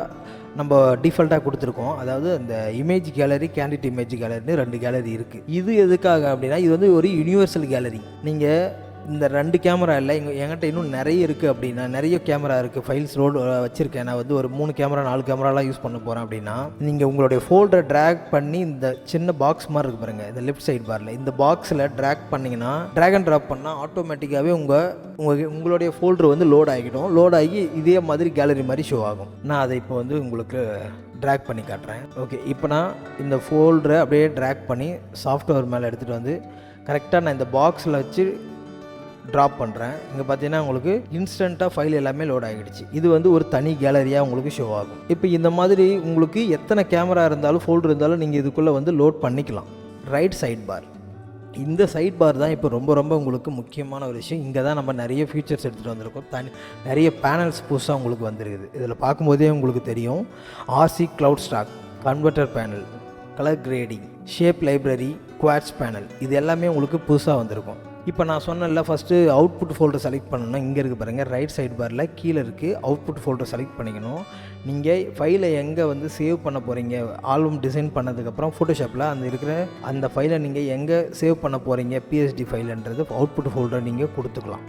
நம்ம டிஃபால்ட்டாக கொடுத்துருக்கோம். அதாவது இந்த இமேஜ் கேலரி, கேண்டிட் இமேஜ் கேலரின்னு 2 கேலரி இருக்குது. இது எதுக்காக அப்படின்னா, இது வந்து ஒரு யூனிவர்சல் கேலரி. நீங்கள் இந்த 2 கேமரா இல்லை, என்கிட்ட இன்னும் நிறைய இருக்குது அப்படின்னா, நிறைய கேமரா இருக்குது, ஃபைல்ஸ் லோடு வச்சுருக்கேன். நான் வந்து ஒரு 3 கேமரா 4 கேமராலாம் யூஸ் பண்ண போகிறேன் அப்படின்னா, நீங்கள் உங்களுடைய ஃபோல்டரை ட்ராக் பண்ணி இந்த சின்ன பாக்ஸ் மாதிரி இருக்குது பாருங்கள், இந்த லெஃப்ட் சைடு பாரில் இந்த பாக்ஸில் ட்ராக் பண்ணிங்கன்னா, ட்ராக் அண்ட் ட்ராப் பண்ணால் ஆட்டோமேட்டிக்காகவே உங்களுடைய ஃபோல்டர் வந்து லோட் ஆகிடும். லோட் ஆகி இதே மாதிரி கேலரி மாதிரி ஷோ ஆகும். நான் அதை இப்போ வந்து உங்களுக்கு ட்ராக் பண்ணி காட்டுறேன். ஓகே, இப்போ நான் இந்த ஃபோல்டரை அப்படியே ட்ராக் பண்ணி சாஃப்ட்வேர் மேலே எடுத்துகிட்டு வந்து கரெக்டாக நான் இந்த பாக்ஸில் வச்சு ட்ராப் பண்ணுறேன். இங்கே பார்த்தீங்கன்னா உங்களுக்கு இன்ஸ்டண்ட்டாக ஃபைல் எல்லாமே லோட் ஆகிடுச்சு. இது வந்து ஒரு தனி கேலரியாக உங்களுக்கு ஷோ ஆகும். இப்போ இந்த மாதிரி உங்களுக்கு எத்தனை கேமரா இருந்தாலும் ஃபோல்டர் இருந்தாலும் நீங்கள் இதுக்குள்ளே வந்து லோட் பண்ணிக்கலாம். ரைட் சைட் பார், இந்த சைட் பார் தான் இப்போ ரொம்ப உங்களுக்கு முக்கியமான ஒரு விஷயம். இங்கே தான் நம்ம நிறைய ஃபீச்சர்ஸ் எடுத்துகிட்டு வந்திருக்கோம். நிறைய பேனல்ஸ் புதுசாக உங்களுக்கு வந்துருக்குது. இதில் பார்க்கும்போதே உங்களுக்கு தெரியும், RC cloud stock, converter panel, colour grading, shape library, quads panel, இது எல்லாமே உங்களுக்கு புதுசாக வந்திருக்கும். இப்போ நான் சொன்னேன்ல, ஃபஸ்ட்டு அவுட்புட் ஃபோல்டர் செலக்ட் பண்ணணும்னா இங்கே இருக்குது பாருங்கள், ரைட் சைடு பாரில் கீழே இருக்குது அவுட்புட் ஃபோல்டர் செலக்ட் பண்ணிக்கணும். நீங்கள் ஃபைலை எங்கே வந்து சேவ் பண்ண போகிறீங்க, ஆல்பம் டிசைன் பண்ணதுக்கப்புறம் ஃபோட்டோஷாப்பில் அந்த ஃபைலை நீங்கள் எங்கே சேவ் பண்ண போகிறீங்க, பிஎஸ்டி ஃபைலுன்றது அவுட்புட் ஃபோல்டரை நீங்கள் கொடுத்துக்கலாம்.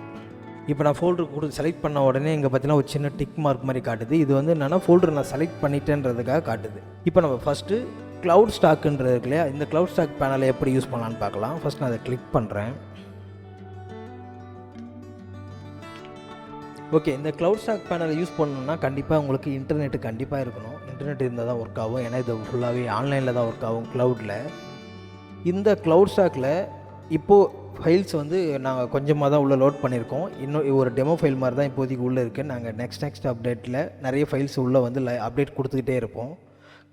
இப்போ நான் ஃபோல்டர் செலக்ட் பண்ண உடனே இங்கே பார்த்தீங்கன்னா ஒரு சின்ன டிக் மார்க் மாதிரி காட்டுது. இது வந்து என்னென்னா ஃபோல்டர் நான் செலக்ட் பண்ணிட்டேன்றதுக்காக காட்டுது. இப்போ நம்ம ஃபஸ்ட்டு க்ளவுட் ஸ்டாக்குன்றது இருக்கு இல்லையா, இந்த க்ளவுட் ஸ்டாக் பேனலை எப்படி யூஸ் பண்ணலான்னு பார்க்கலாம். ஃபஸ்ட் நான் அதை கிளிக் பண்ணுறேன். ஓகே, இந்த க்ளவுட் ஸ்டாக் பேனலை யூஸ் பண்ணணுன்னா கண்டிப்பாக உங்களுக்கு இன்டர்நெட்டு கண்டிப்பாக இருக்கணும். இன்டர்நெட் இருந்தால் தான் ஒர்க் ஆகும். ஏன்னா இது ஃபுல்லாகவே ஆன்லைனில் தான் ஒர்க் ஆகும் க்ளவுடில். இந்த க்ளவுட் ஸ்டாக்கில் இப்போது ஃபைல்ஸ் வந்து நாங்கள் கொஞ்சமாக தான் உள்ளே லோட் பண்ணியிருக்கோம். இன்னும் ஒரு டெமோ ஃபைல் மாதிரி தான் இப்போதைக்கு உள்ளே இருக்குது. நாங்கள் நெக்ஸ்ட் அப்டேட்டில் நிறைய ஃபைல்ஸ் உள்ளே வந்து அப்டேட் கொடுத்துக்கிட்டே இருப்போம்.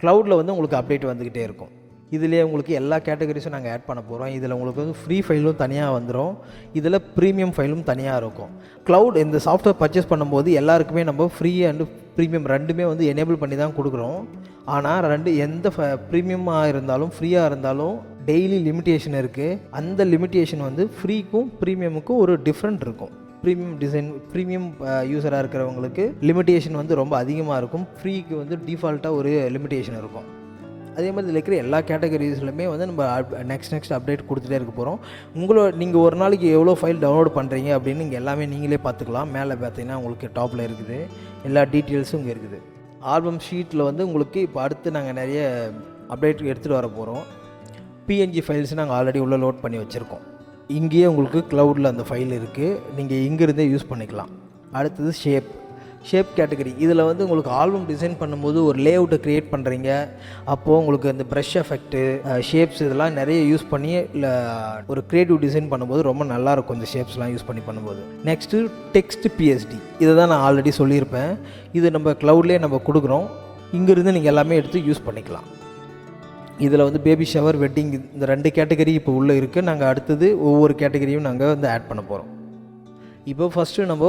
க்ளவுடில் வந்து உங்களுக்கு அப்டேட் வந்துக்கிட்டே இருக்கும். இதிலே உங்களுக்கு எல்லா கேட்டகரிஸும் நாங்கள் ஆட் பண்ண போகிறோம். இதில் உங்களுக்கு வந்து ஃப்ரீ ஃபைலும் தனியாக வந்துடும், இதில் ப்ரீமியம் ஃபைலும் தனியாக இருக்கும். க்ளவுட் இந்த சாஃப்ட்வேர் பர்ச்சேஸ் பண்ணும்போது எல்லாருக்குமே நம்ம ஃப்ரீ அண்டு ப்ரீமியம் ரெண்டுமே வந்து எனேபிள் பண்ணி தான் கொடுக்குறோம். ஆனால் எந்த ப்ரீமியமாக இருந்தாலும் ஃப்ரீயாக இருந்தாலும் டெய்லி லிமிட்டேஷன் இருக்குது. அந்த லிமிட்டேஷன் வந்து ஃப்ரீக்கும் ப்ரீமியமுக்கும் ஒரு டிஃப்ரெண்ட் இருக்கும். ப்ரீமியம் யூஸராக இருக்கிறவங்களுக்கு லிமிட்டேஷன் வந்து ரொம்ப அதிகமாக இருக்கும். ஃப்ரீக்கு வந்து டிஃபால்ட்டாக ஒரு லிமிட்டேஷன் இருக்கும். அதே மாதிரி இதில் இருக்கிற எல்லா கேட்டகரிஸ்லையுமே வந்து நம்ம நெக்ஸ்ட் அப்டேட் கொடுத்துட்டே இருக்க போகிறோம். நீங்கள் ஒரு நாளைக்கு எவ்வளோ ஃபைல் டவுன்லோட் பண்ணுறீங்க அப்படின்னு நீங்கள் எல்லாமே நீங்களே பார்த்துக்கலாம். மேலே பார்த்தீங்கன்னா உங்களுக்கு டாப்பில் இருக்குது, எல்லா டீட்டெயில்ஸும் இங்கே இருக்குது. ஆல்பம் ஷீட்டில் வந்து உங்களுக்கு இப்போ அடுத்து நாங்கள் நிறைய அப்டேட் எடுத்துகிட்டு வர போகிறோம். பிஎன்ஜி ஃபைல்ஸ் நாங்கள் ஆல்ரெடி உள்ளே லோட் பண்ணி வச்சுருக்கோம். இங்கேயே உங்களுக்கு க்ளவுடில் அந்த ஃபைல் இருக்குது, நீங்கள் இங்கேருந்தே யூஸ் பண்ணிக்கலாம். அடுத்தது ஷேப் கேட்டகரி. இதில் வந்து உங்களுக்கு ஆல்பம் டிசைன் பண்ணும்போது ஒரு லேஅவுட்டை க்ரியேட் பண்ணுறீங்க, அப்போது உங்களுக்கு அந்த ப்ரஷ் எஃபெக்ட்டு, ஷேப்ஸ் இதெல்லாம் நிறைய யூஸ் பண்ணி இல்லை ஒரு க்ரியேட்டிவ் டிசைன் பண்ணும்போது ரொம்ப நல்லாயிருக்கும் இந்த ஷேப்ஸ்லாம் யூஸ் பண்ணி பண்ணும்போது. Next text PSD. இதை தான் நான் ஆல்ரெடி சொல்லியிருப்பேன். இது நம்ம க்ளவுட்லேயே நம்ம கொடுக்குறோம். இங்கேருந்து நீங்கள் எல்லாமே எடுத்து யூஸ் பண்ணிக்கலாம். இதில் வந்து பேபி ஷவர், வெட்டிங் இந்த 2 கேட்டகரி இப்போ உள்ளே இருக்குது. நாங்கள் அடுத்தது ஒவ்வொரு கேட்டகரியும் நாங்கள் வந்து ஆட் பண்ண போகிறோம். இப்போ ஃபஸ்ட்டு நம்ம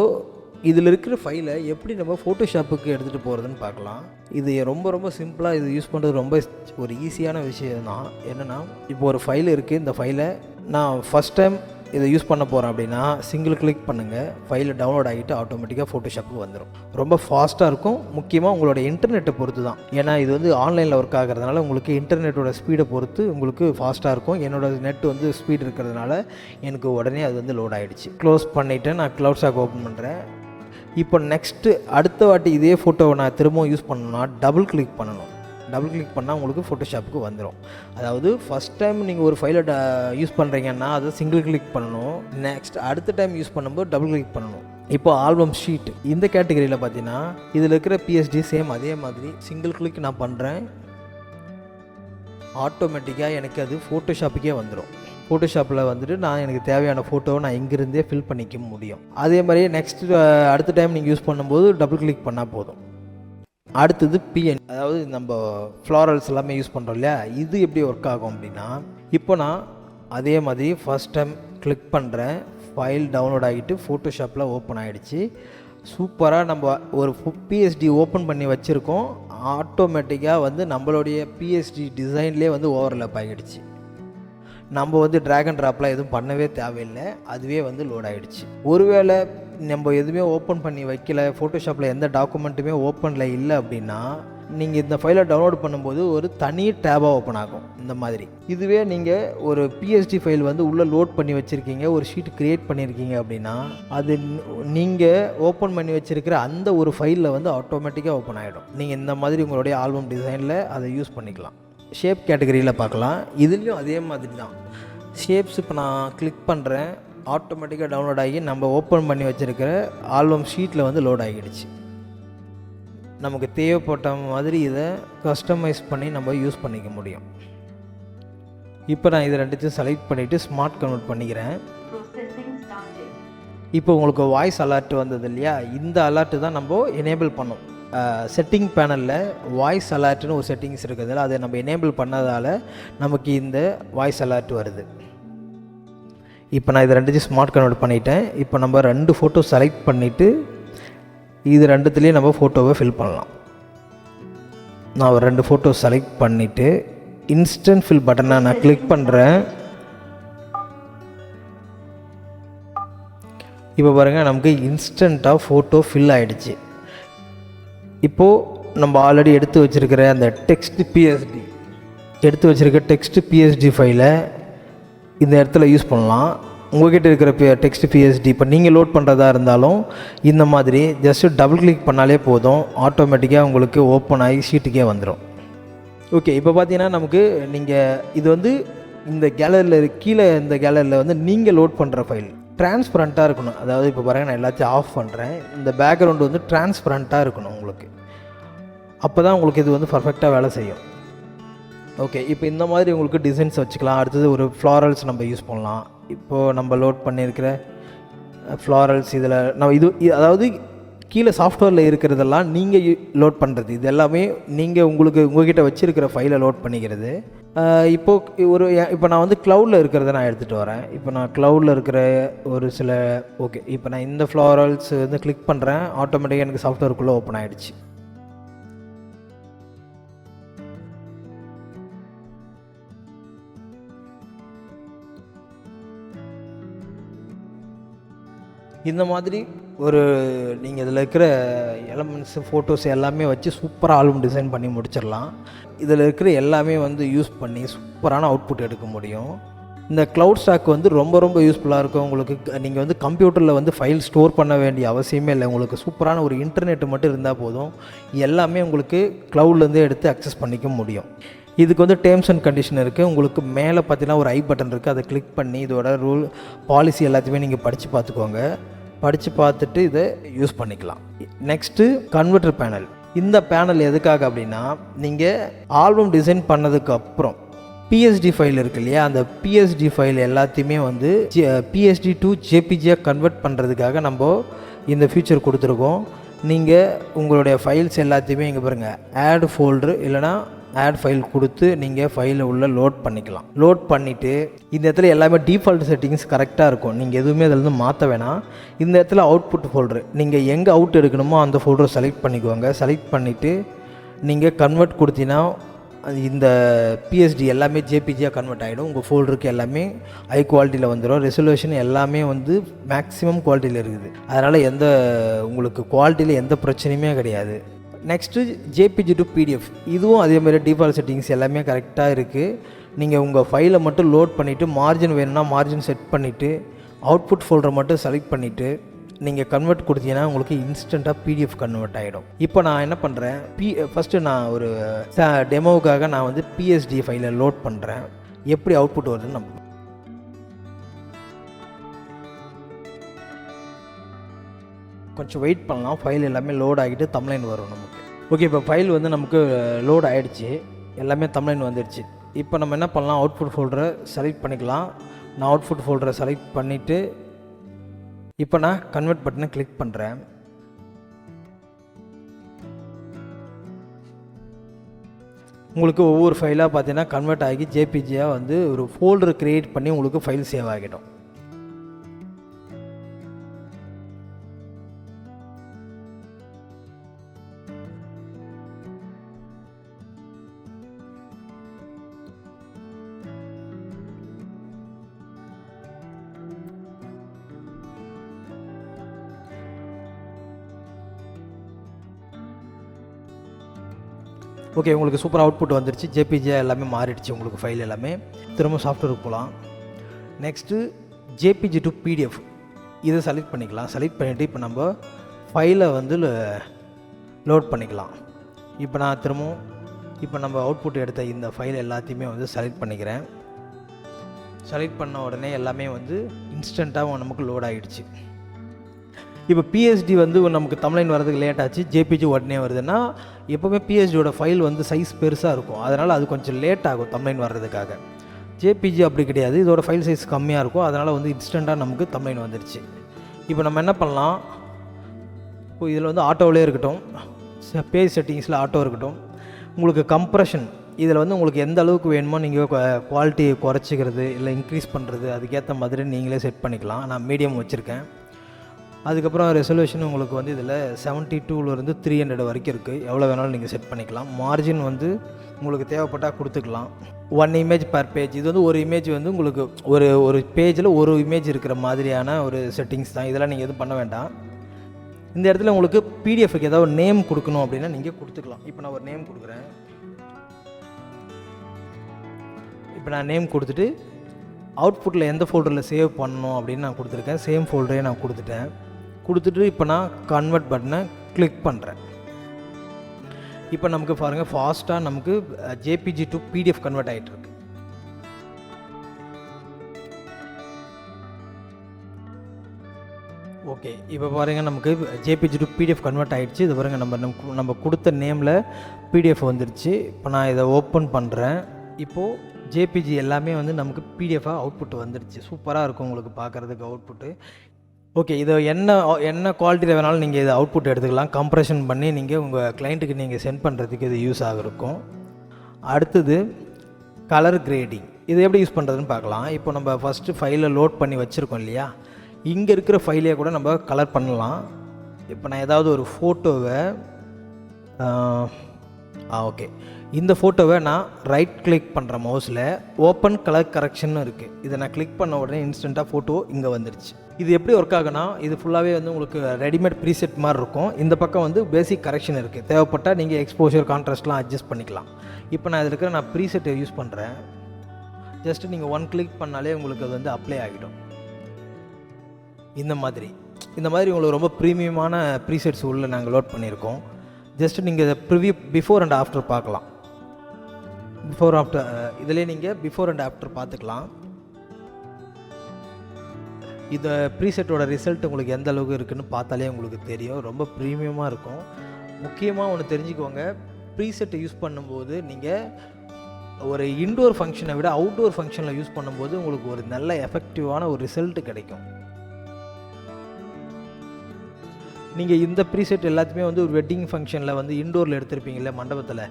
இதில் இருக்கிற ஃபைலை எப்படி நம்ம ஃபோட்டோஷாப்புக்கு எடுத்துகிட்டு போகிறதுன்னு பார்க்கலாம். இது ரொம்ப சிம்பிளாக, இது யூஸ் பண்ணுறது ரொம்ப ஒரு ஈஸியான விஷயம் தான். என்னென்னா இப்போ ஒரு ஃபைல் இருக்குது, இந்த ஃபைலை நான் ஃபஸ்ட் டைம் இதை யூஸ் பண்ண போகிறேன் அப்படின்னா சிங்கிள் கிளிக் பண்ணுங்கள், ஃபைலை டவுன்லோட் ஆகிட்டு ஆட்டோமேட்டிக்காக ஃபோட்டோஷாப்புக்கு வந்துடும். ரொம்ப ஃபாஸ்ட்டாக இருக்கும். முக்கியமாக உங்களோட இன்டர்நெட்டை பொறுத்து தான். ஏன்னா இது வந்து ஆன்லைனில் ஒர்க் ஆகிறதுனால உங்களுக்கு இன்டர்நெட்டோட ஸ்பீடை பொறுத்து உங்களுக்கு ஃபாஸ்ட்டாக இருக்கும். என்னோடய நெட் வந்து ஸ்பீட் இருக்கிறதுனால எனக்கு உடனே அது வந்து லோட் ஆகிடுச்சு. க்ளோஸ் பண்ணிவிட்டு நான் க்ளவுட் ஸ்டாக் ஓப்பன் பண்ணுறேன். இப்போ அடுத்த வாட்டி இதே ஃபோட்டோவை நான் திரும்பவும் யூஸ் பண்ணணும்னா டபுள் கிளிக் பண்ணணும். டபுள் கிளிக் பண்ணால் உங்களுக்கு ஃபோட்டோஷாப்புக்கு வந்துடும். அதாவது ஃபஸ்ட் டைம் நீங்கள் ஒரு ஃபைலை யூஸ் பண்ணுறீங்கன்னா அதை சிங்கிள் கிளிக் பண்ணணும். அடுத்த டைம் யூஸ் பண்ணும்போது டபுள் கிளிக் பண்ணணும். இப்போ ஆல்பம் ஷீட் இந்த கேட்டகரியில் பார்த்தீங்கன்னா இதில் இருக்கிற பிஎஸ்டி சேம் அதே மாதிரி சிங்கிள் கிளிக் நான் பண்ணுறேன், ஆட்டோமேட்டிக்காக எனக்கு அது ஃபோட்டோஷாப்புக்கே வந்துடும். ஃபோட்டோஷாப்பில் வந்துட்டு எனக்கு தேவையான ஃபோட்டோவை நான் இங்கிருந்தே ஃபில் பண்ணிக்க முடியும். அதே மாதிரியே அடுத்த டைம் நீங்கள் யூஸ் பண்ணும்போது டபுள் கிளிக் பண்ணால் போதும். அடுத்தது பிஎன், அதாவது நம்ம ஃப்ளாரல்ஸ் எல்லாமே யூஸ் பண்ணுறோம் இல்லையா, இது எப்படி ஒர்க் ஆகும் அப்படின்னா இப்போ நான் அதே மாதிரி ஃபஸ்ட் டைம் கிளிக் பண்ணுறேன், ஃபைல் டவுன்லோட் ஆகிட்டு ஃபோட்டோஷாப்பில் ஓப்பன் ஆகிடுச்சு. சூப்பராக நம்ம ஒரு பிஎஸ்டி ஓப்பன் பண்ணி வச்சுருக்கோம். ஆட்டோமேட்டிக்காக வந்து நம்மளுடைய பிஎஸ்டி டிசைன்லேயே வந்து ஓவர்லேப் ஆகிடுச்சு. நம்ம வந்து ட்ராக் அண்ட் ட்ராப்லாம் எதுவும் பண்ணவே தேவையில்லை, அதுவே வந்து லோட் ஆகிடுச்சு. ஒருவேளை நம்ம எதுவுமே ஓப்பன் பண்ணி வைக்கல, ஃபோட்டோஷாப்பில் எந்த டாக்குமெண்ட்டுமே ஓப்பனில் இல்லை அப்படின்னா நீங்கள் இந்த ஃபைலை டவுன்லோட் பண்ணும்போது ஒரு தனி டேபாக ஓப்பன் ஆகும் இந்த மாதிரி. இதுவே நீங்கள் ஒரு பிஎஸ்டி ஃபைல் வந்து உள்ளே லோட் பண்ணி வச்சுருக்கீங்க, ஒரு ஷீட் க்ரியேட் பண்ணியிருக்கீங்க அப்படின்னா அது நீங்கள் ஓப்பன் பண்ணி வச்சுருக்கிற அந்த ஒரு ஃபைலில் வந்து ஆட்டோமேட்டிக்காக ஓப்பன் ஆகிடும். நீங்கள் இந்த மாதிரி உங்களுடைய ஆல்பம் டிசைனில் அதை யூஸ் பண்ணிக்கலாம். ஷேப் கேட்டகரியில் பார்க்கலாம். இதுலேயும் அதே மாதிரி தான். ஷேப்ஸ் இப்போ நான் கிளிக் பண்ணுறேன், ஆட்டோமேட்டிக்காக டவுன்லோட் ஆகி நம்ம ஓப்பன் பண்ணி வச்சுருக்கிற ஆல்பம் ஷீட்டில் வந்து லோட் ஆகிடுச்சு. நமக்கு தேவைப்பட்ட மாதிரி இதை கஸ்டமைஸ் பண்ணி நம்ம யூஸ் பண்ணிக்க முடியும். இப்போ நான் இதை ரெண்டுத்தையும் செலக்ட் பண்ணிவிட்டு ஸ்மார்ட் கன்வெர்ட் பண்ணிக்கிறேன். இப்போ உங்களுக்கு வாய்ஸ் அலர்ட் வந்தது இல்லையா, இந்த அலர்ட்டு தான் நம்ம எனேபிள் பண்ணோம். செட்டிங் பேனலில் வாய்ஸ் அலர்ட்னு ஒரு செட்டிங்ஸ் இருக்குதுல்ல, அதை நம்ம எனேபிள் பண்ணதால் நமக்கு இந்த வாய்ஸ் அலர்ட் வருது. இப்போ நான் இது ரெண்டுத்தையும் ஸ்மார்ட் கன்வெர்ட் பண்ணிட்டேன். இப்போ நம்ம 2 ஃபோட்டோ செலக்ட் பண்ணிவிட்டு இது ரெண்டுத்துலேயும் நம்ம ஃபோட்டோவை ஃபில் பண்ணலாம். நான் ஒரு 2 ஃபோட்டோ செலக்ட் பண்ணிவிட்டு இன்ஸ்டன்ட் ஃபில் பட்டனை நான் கிளிக் பண்ணுறேன். இப்போ பாருங்கள், நமக்கு இன்ஸ்டண்ட்டாக ஃபோட்டோ ஃபில் ஆகிடுச்சு. இப்போது நம்ம ஆல்ரெடி எடுத்து வச்சுருக்கிற அந்த டெக்ஸ்ட் பிஎஸ்டி ஃபைலை இந்த இடத்துல யூஸ் பண்ணலாம். உங்கள்கிட்ட இருக்கிற டெக்ஸ்ட் பிஎஸ்டி இப்போ நீங்கள் லோட் பண்ணுறதா இருந்தாலும் இந்த மாதிரி ஜஸ்ட்டு டபுள் கிளிக் பண்ணாலே போதும், ஆட்டோமேட்டிக்காக உங்களுக்கு ஓப்பன் ஆகி ஷீட்டுக்கே வந்துடும். ஓகே, இப்போ பார்த்தீங்கன்னா நமக்கு இது வந்து இந்த கேலரியில் கீழே இந்த கேலரியில் வந்து நீங்கள் லோட் பண்ணுற ஃபைல் டிரான்ஸ்பரண்ட்டாக இருக்கணும். அதாவது இப்போ பாருங்கள், நான் எல்லாத்தையும் ஆஃப் பண்ணுறேன். இந்த பேக்ரவுண்டு வந்து டிரான்ஸ்பரண்ட்டாக இருக்கணும் உங்களுக்கு. அப்போ தான் உங்களுக்கு இது வந்து பர்ஃபெக்டாக வேலை செய்யும். ஓகே, இப்போ இந்த மாதிரி உங்களுக்கு டிசைன்ஸ் வச்சுக்கலாம். அடுத்தது ஒரு ஃப்ளாரல்ஸ் நம்ம யூஸ் பண்ணலாம். இப்போது நம்ம லோட் பண்ணியிருக்கிற ஃப்ளாரல்ஸ் இதில் நம்ம அதாவது கீழே சாஃப்ட்வேரில் இருக்கிறதெல்லாம் நீங்கள் லோட் பண்ணுறது, இது எல்லாமே நீங்கள் உங்கள்கிட்ட வச்சுருக்கிற ஃபைலை லோட் பண்ணிக்கிறது. இப்போ நான் வந்து க்ளவுடில் இருக்கிறத நான் எடுத்துகிட்டு வரேன். இப்போ நான் க்ளவுடில் இருக்கிற ஒரு சில ஓகே, இப்போ நான் இந்த ஃப்ளாரல்ஸ் வந்து கிளிக் பண்ணுறேன், ஆட்டோமேட்டிக்காக எனக்கு சாஃப்ட்வேருக்குள்ளே ஓப்பன் ஆகிடுச்சு. இந்த மாதிரி நீங்கள் இதில் இருக்கிற எலமெண்ட்ஸு ஃபோட்டோஸ் எல்லாமே வச்சு சூப்பராக ஆல்பம் டிசைன் பண்ணி முடிச்சிடலாம். இதில் இருக்கிற எல்லாமே வந்து யூஸ் பண்ணி சூப்பரான அவுட்புட் எடுக்க முடியும். இந்த க்ளவுட் ஸ்டாக் வந்து ரொம்ப ரொம்ப யூஸ்ஃபுல்லாக இருக்கும் உங்களுக்கு. நீங்கள் வந்து கம்ப்யூட்டரில் வந்து ஃபைல் ஸ்டோர் பண்ண வேண்டிய அவசியமே இல்லை. உங்களுக்கு சூப்பரான ஒரு இன்டர்நெட் மட்டும் இருந்தால் போதும், எல்லாமே உங்களுக்கு க்ளவுட்லேருந்தே எடுத்து அக்சஸ் பண்ணிக்க முடியும். இதுக்கு வந்து டேர்ம்ஸ் அண்ட் கண்டிஷன் இருக்குது. உங்களுக்கு மேலே பார்த்தீங்கன்னா ஒரு ஐ பட்டன் இருக்குது, அதை கிளிக் பண்ணி இதோட ரூல் பாலிசி எல்லாத்தையுமே நீங்கள் படித்து பார்த்துக்கோங்க. படித்து பார்த்துட்டு இதை யூஸ் பண்ணிக்கலாம். Next converter panel. இந்த பேனல் எதுக்காக அப்படின்னா, நீங்கள் ஆல்பம் டிசைன் பண்ணதுக்கப்புறம் பிஎஸ்டி ஃபைல் இருக்கு இல்லையா, அந்த பிஎஸ்டி ஃபைல் எல்லாத்தையுமே வந்து பிஎஸ்டி டு ஜேபிஜியாக கன்வெர்ட் பண்ணுறதுக்காக நம்ம இந்த ஃபீச்சர் கொடுத்துருக்கோம். நீங்கள் உங்களுடைய ஃபைல்ஸ் எல்லாத்தையுமே இங்கே பாருங்கள், ஆட் ஃபோல்டரு இல்லைனா ஆட் ஃபைல் கொடுத்து நீங்கள் ஃபைலை உள்ளே லோட் பண்ணிக்கலாம். லோட் பண்ணிவிட்டு இந்த இடத்துல எல்லாமே டிஃபால்ட் செட்டிங்ஸ் கரெக்டாக இருக்கும். நீங்கள் எதுவுமே அதில் மாற்ற வேணாம். இந்த இடத்துல அவுட்புட் ஃபோல்டரு, நீங்கள் எங்கே அவுட் எடுக்கணுமோ அந்த ஃபோல்டரை செலக்ட் பண்ணிக்குவாங்க. செலக்ட் பண்ணிவிட்டு நீங்கள் கன்வெர்ட் கொடுத்தீங்கன்னா இந்த பிஎஸ்டி எல்லாமே ஜேபிஜியாக கன்வெர்ட் ஆகிடும். உங்கள் ஃபோல்டருக்கு எல்லாமே ஹை குவாலிட்டியில் வந்துடும். ரெசல்யூஷன் எல்லாமே வந்து மேக்ஸிமம் குவாலிட்டியில் இருக்குது. அதனால் உங்களுக்கு குவாலிட்டியில் எந்த பிரச்சனையுமே கிடையாது. நெக்ஸ்ட்டு ஜேபிஜி டு பிடிஎஃப், இதுவும் அதேமாதிரி டிஃபால்ட் செட்டிங்ஸ் எல்லாமே கரெக்டாக இருக்குது. நீங்கள் உங்கள் ஃபைலை மட்டும் லோட் பண்ணிவிட்டு மார்ஜின் வேணும்னா மார்ஜின் செட் பண்ணிவிட்டு அவுட்புட் ஃபோல்டரை மட்டும் செலக்ட் பண்ணிவிட்டு நீங்கள் கன்வெர்ட் கொடுத்தீங்கன்னா உங்களுக்கு இன்ஸ்டண்ட்டாக பிடிஎஃப் கன்வெர்ட் ஆகிடும். இப்போ நான் என்ன பண்ணுறேன், ஃபஸ்ட்டு நான் ஒரு டெமோவுக்காக நான் வந்து பிஎஸ்டி ஃபைலை லோட் பண்ணுறேன். எப்படி அவுட்புட் வருதுன்னு நம்ம கொஞ்சம் வெயிட் பண்ணலாம். ஃபைல் எல்லாமே லோட் ஆகிட்டு தம்ப்லைன் வரும் நமக்கு. ஓகே, இப்போ ஃபைல் வந்து நமக்கு லோட் ஆகிடுச்சு, எல்லாமே தம்ப்லைன் வந்துடுச்சு. இப்போ நம்ம என்ன பண்ணலாம், அவுட்புட் ஃபோல்டரை செலக்ட் பண்ணிக்கலாம். நான் அவுட்புட் ஃபோல்டரை செலக்ட் பண்ணிவிட்டு இப்போ நான் கன்வெர்ட் பட்டனை கிளிக் பண்ணுறேன். உங்களுக்கு ஒவ்வொரு ஃபைலாக பார்த்தீங்கன்னா கன்வெர்ட் ஆகி ஜேபிஜியாக வந்து ஒரு ஃபோல்டர் க்ரியேட் பண்ணி உங்களுக்கு ஃபைல் சேவ் ஆகிடும். ஓகே, உங்களுக்கு சூப்பர் அவுட்புட் வந்துருச்சு. ஜேபிஜியாக எல்லாமே மாறிடுச்சு உங்களுக்கு ஃபைல் எல்லாமே. திரும்ப சாஃப்ட்வேருக்கு போகலாம். நெக்ஸ்ட்டு ஜேபிஜி டு பிடிஎஃப், இதை செலக்ட் பண்ணிக்கலாம். செலக்ட் பண்ணிவிட்டு இப்போ நம்ம ஃபைலை வந்து லோட் பண்ணிக்கலாம். இப்போ நான் திரும்பவும் இப்போ நம்ம அவுட்புட் எடுத்த இந்த ஃபைல் எல்லாத்தையுமே வந்து செலக்ட் பண்ணிக்கிறேன். செலக்ட் பண்ண உடனே எல்லாமே வந்து இன்ஸ்டண்ட்டாக நமக்கு லோட் ஆகிடுச்சு. இப்போ பிஎஸ்டி வந்து நமக்கு தம்ப்லைன் வரதுக்கு லேட் ஆச்சு, ஜேபிஜி உடனே வருதுன்னா எப்போவுமே பிஎஸ்டியோட ஃபைல் வந்து சைஸ் பெருசாக இருக்கும், அதனால் அது கொஞ்சம் லேட் ஆகும் தம்ப்லைன் வர்றதுக்காக. ஜேபிஜி அப்படி கிடையாது, இதோட ஃபைல் சைஸ் கம்மியாக இருக்கும், அதனால் வந்து இன்ஸ்டண்ட்டாக நமக்கு தம்ப்லைன் வந்துடுச்சு. இப்போ நம்ம என்ன பண்ணலாம், இப்போ இதில் வந்து ஆட்டோவிலே இருக்கட்டும், பேஜ் செட்டிங்ஸில் ஆட்டோ இருக்கட்டும், உங்களுக்கு கம்ப்ரெஷன் இதில் வந்து உங்களுக்கு எந்த அளவுக்கு வேணுமோ நீங்கள் குவாலிட்டியை குறைச்சிக்கிறது இல்லை இன்க்ரீஸ் பண்ணுறது அதுக்கேற்ற மாதிரி நீங்களே செட் பண்ணிக்கலாம். நான் மீடியம் வச்சுருக்கேன். அதுக்கப்புறம் ரெசல்யூஷன் உங்களுக்கு வந்து இதில் 72லேருந்து 300 வரைக்கும் இருக்குது. எவ்வளோ வேணாலும் நீங்கள் செட் பண்ணிக்கலாம். மார்ஜின் வந்து உங்களுக்கு தேவைப்பட்டால் கொடுத்துக்கலாம். 1 இமேஜ் பர் பேஜ், இது வந்து ஒரு இமேஜ் வந்து உங்களுக்கு ஒரு பேஜில் ஒரு இமேஜ் இருக்கிற மாதிரியான ஒரு செட்டிங்ஸ் தான். இதெல்லாம் நீங்கள் எதுவும் பண்ண வேண்டாம். இந்த இடத்துல உங்களுக்கு பிடிஎஃப்க்கு ஏதாவது நேம் கொடுக்கணும் அப்படின்னா நீங்கள் கொடுத்துக்கலாம். இப்போ நான் ஒரு நேம் கொடுக்குறேன். இப்போ நான் நேம் கொடுத்துட்டு அவுட்புட்டில் எந்த ஃபோல்டரில் சேவ் பண்ணணும் அப்படின்னு நான் கொடுத்துருக்கேன். சேம் ஃபோல்டரே நான் கொடுத்துட்டு இப்போ நான் கன்வெர்ட் பட்டனை கிளிக் பண்ணுறேன். இப்போ நமக்கு பாருங்கள் ஃபாஸ்ட்டாக நமக்கு ஜேபிஜி டு பிடிஎஃப் கன்வெர்ட் ஆகிட்டு இருக்கு. ஓகே, இப்போ பாருங்கள் நமக்கு ஜேபிஜி டு பிடிஎஃப் கன்வெர்ட் ஆகிடுச்சு. இது பாருங்கள் நம்ம கொடுத்த நேமில் பிடிஎஃப் வந்துடுச்சு. இப்போ நான் இதை ஓப்பன் பண்ணுறேன். இப்போது ஜேபிஜி எல்லாமே வந்து நமக்கு பிடிஎஃபாக அவுட்புட் வந்துடுச்சு. சூப்பராக இருக்கும் உங்களுக்கு பார்க்குறதுக்கு அவுட்புட்டு. ஓகே, இதை என்ன குவாலிட்டியில் வேணாலும் நீங்கள் இதை அவுட்புட் எடுத்துக்கலாம். கம்ப்ரெஷன் பண்ணி நீங்கள் உங்கள் கிளைண்ட்டுக்கு நீங்கள் சென்ட் பண்ணுறதுக்கு இது யூஸ் ஆகிருக்கும். அடுத்தது கலர் கிரேடிங். இது எப்படி யூஸ் பண்ணுறதுன்னு பார்க்கலாம். இப்போ நம்ம ஃபஸ்ட்டு ஃபைலை லோட் பண்ணி வச்சுருக்கோம் இல்லையா, இங்கே இருக்கிற ஃபைலையே கூட நம்ம கலர் பண்ணலாம். இப்போ நான் ஏதாவது ஒரு ஃபோட்டோவை ஓகே, இந்த ஃபோட்டோவை நான் ரைட் கிளிக் பண்ணுறேன் மவுஸில். ஓப்பன் கலர் கரெக்ஷன் இருக்குது. இதை நான் கிளிக் பண்ண உடனே இன்ஸ்டண்ட்டாக ஃபோட்டோ இங்கே வந்துடுச்சு. இது எப்படி ஒர்க் ஆகுனா, இது ஃபுல்லாகவே வந்து உங்களுக்கு ரெடிமேட் ப்ரீசெட் மாதிரி இருக்கும். இந்த பக்கம் வந்து பேசிக் கரெக்ஷன் இருக்குது. தேவைப்பட்டால் நீங்கள் எக்ஸ்போஷர் கான்ட்ராஸ்ட்லாம் அட்ஜஸ்ட் பண்ணிக்கலாம். இப்போ நான் இதில் இருக்கிற ப்ரீசெட்டை யூஸ் பண்ணுறேன். ஜஸ்ட்டு நீங்கள் ஒன் கிளிக் பண்ணாலே உங்களுக்கு அது வந்து அப்ளை ஆகிடும். இந்த மாதிரி உங்களுக்கு ரொம்ப ப்ரீமியமான ப்ரீசெட்ஸ் உள்ள நாங்கள் லோட் பண்ணியிருக்கோம். ஜஸ்ட்டு நீங்கள் இதை ப்ரிவியூ பிஃபோர் அண்ட் ஆஃப்டர் பார்க்கலாம். பிஃபோர் ஆஃப்டர் இதிலே நீங்கள் பிஃபோர் அண்ட் ஆஃப்டர் பார்த்துக்கலாம். இந்த ப்ரீசெட்டோட ரிசல்ட் உங்களுக்கு எந்த அளவுக்கு இருக்குதுன்னு பார்த்தாலே உங்களுக்கு தெரியும். ரொம்ப ப்ரீமியமாக இருக்கும். முக்கியமாக ஒன்று தெரிஞ்சுக்கோங்க, ப்ரீசெட்டை யூஸ் பண்ணும்போது நீங்கள் ஒரு இன்டோர் ஃபங்க்ஷனை விட அவுட்டோர் ஃபங்க்ஷனில் யூஸ் பண்ணும்போது உங்களுக்கு ஒரு நல்ல எஃபெக்டிவான ஒரு ரிசல்ட் கிடைக்கும். நீங்கள் இந்த ப்ரீசெட் எல்லாத்தையுமே வந்து ஒரு வெட்டிங் ஃபங்க்ஷனில் வந்து இன்டோரில் எடுத்திருப்பீங்கள்ல, மண்டபத்தில்,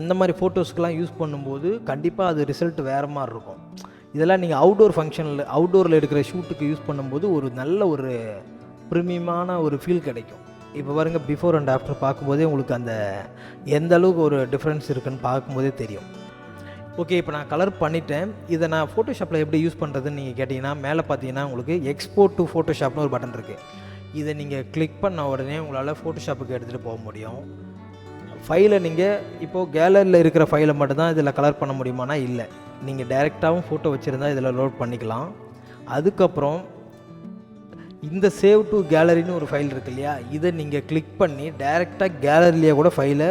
அந்த மாதிரி ஃபோட்டோஸ்க்கெலாம் யூஸ் பண்ணும்போது கண்டிப்பாக அது ரிசல்ட் வேறு மாதிரி இருக்கும். இதெல்லாம் நீங்கள் அவுட்டோரில் எடுக்கிற ஷூட்டுக்கு யூஸ் பண்ணும்போது ஒரு நல்ல ஒரு ப்ரீமியமான ஒரு ஃபீல் கிடைக்கும். இப்போ பாருங்கள், பிஃபோர் அண்ட் ஆஃப்டர் பார்க்கும்போதே உங்களுக்கு அந்த எந்த அளவுக்கு ஒரு டிஃப்ரென்ஸ் இருக்குதுன்னு பார்க்கும்போதே தெரியும். ஓகே, இப்போ நான் கலர் பண்ணிட்டேன். இதை நான் ஃபோட்டோஷாப்பில் எப்படி யூஸ் பண்ணுறதுன்னு நீங்கள் கேட்டிங்கன்னா, மேலே பார்த்தீங்கன்னா உங்களுக்கு எக்ஸ்போர்ட் டு ஃபோட்டோஷாப்னு ஒரு பட்டன் இருக்குது. இதை நீங்கள் கிளிக் பண்ண உடனே உங்களால் ஃபோட்டோஷாப்புக்கு எடுத்துகிட்டு போக முடியும். ஃபைலை நீங்கள் இப்போது கேலரியில் இருக்கிற ஃபைலை மட்டும்தான் இதில் கலர் பண்ண முடியுமானா இல்லை, நீங்கள் டைரெக்டாகவும் ஃபோட்டோ வச்சுருந்தா இதில் லோட் பண்ணிக்கலாம். அதுக்கப்புறம் இந்த சேவ் டு கேலரின்னு ஒரு ஃபைல் இருக்குது இல்லையா, இதை நீங்கள் கிளிக் பண்ணி டைரெக்டாக கேலரிலேயே கூட ஃபைலை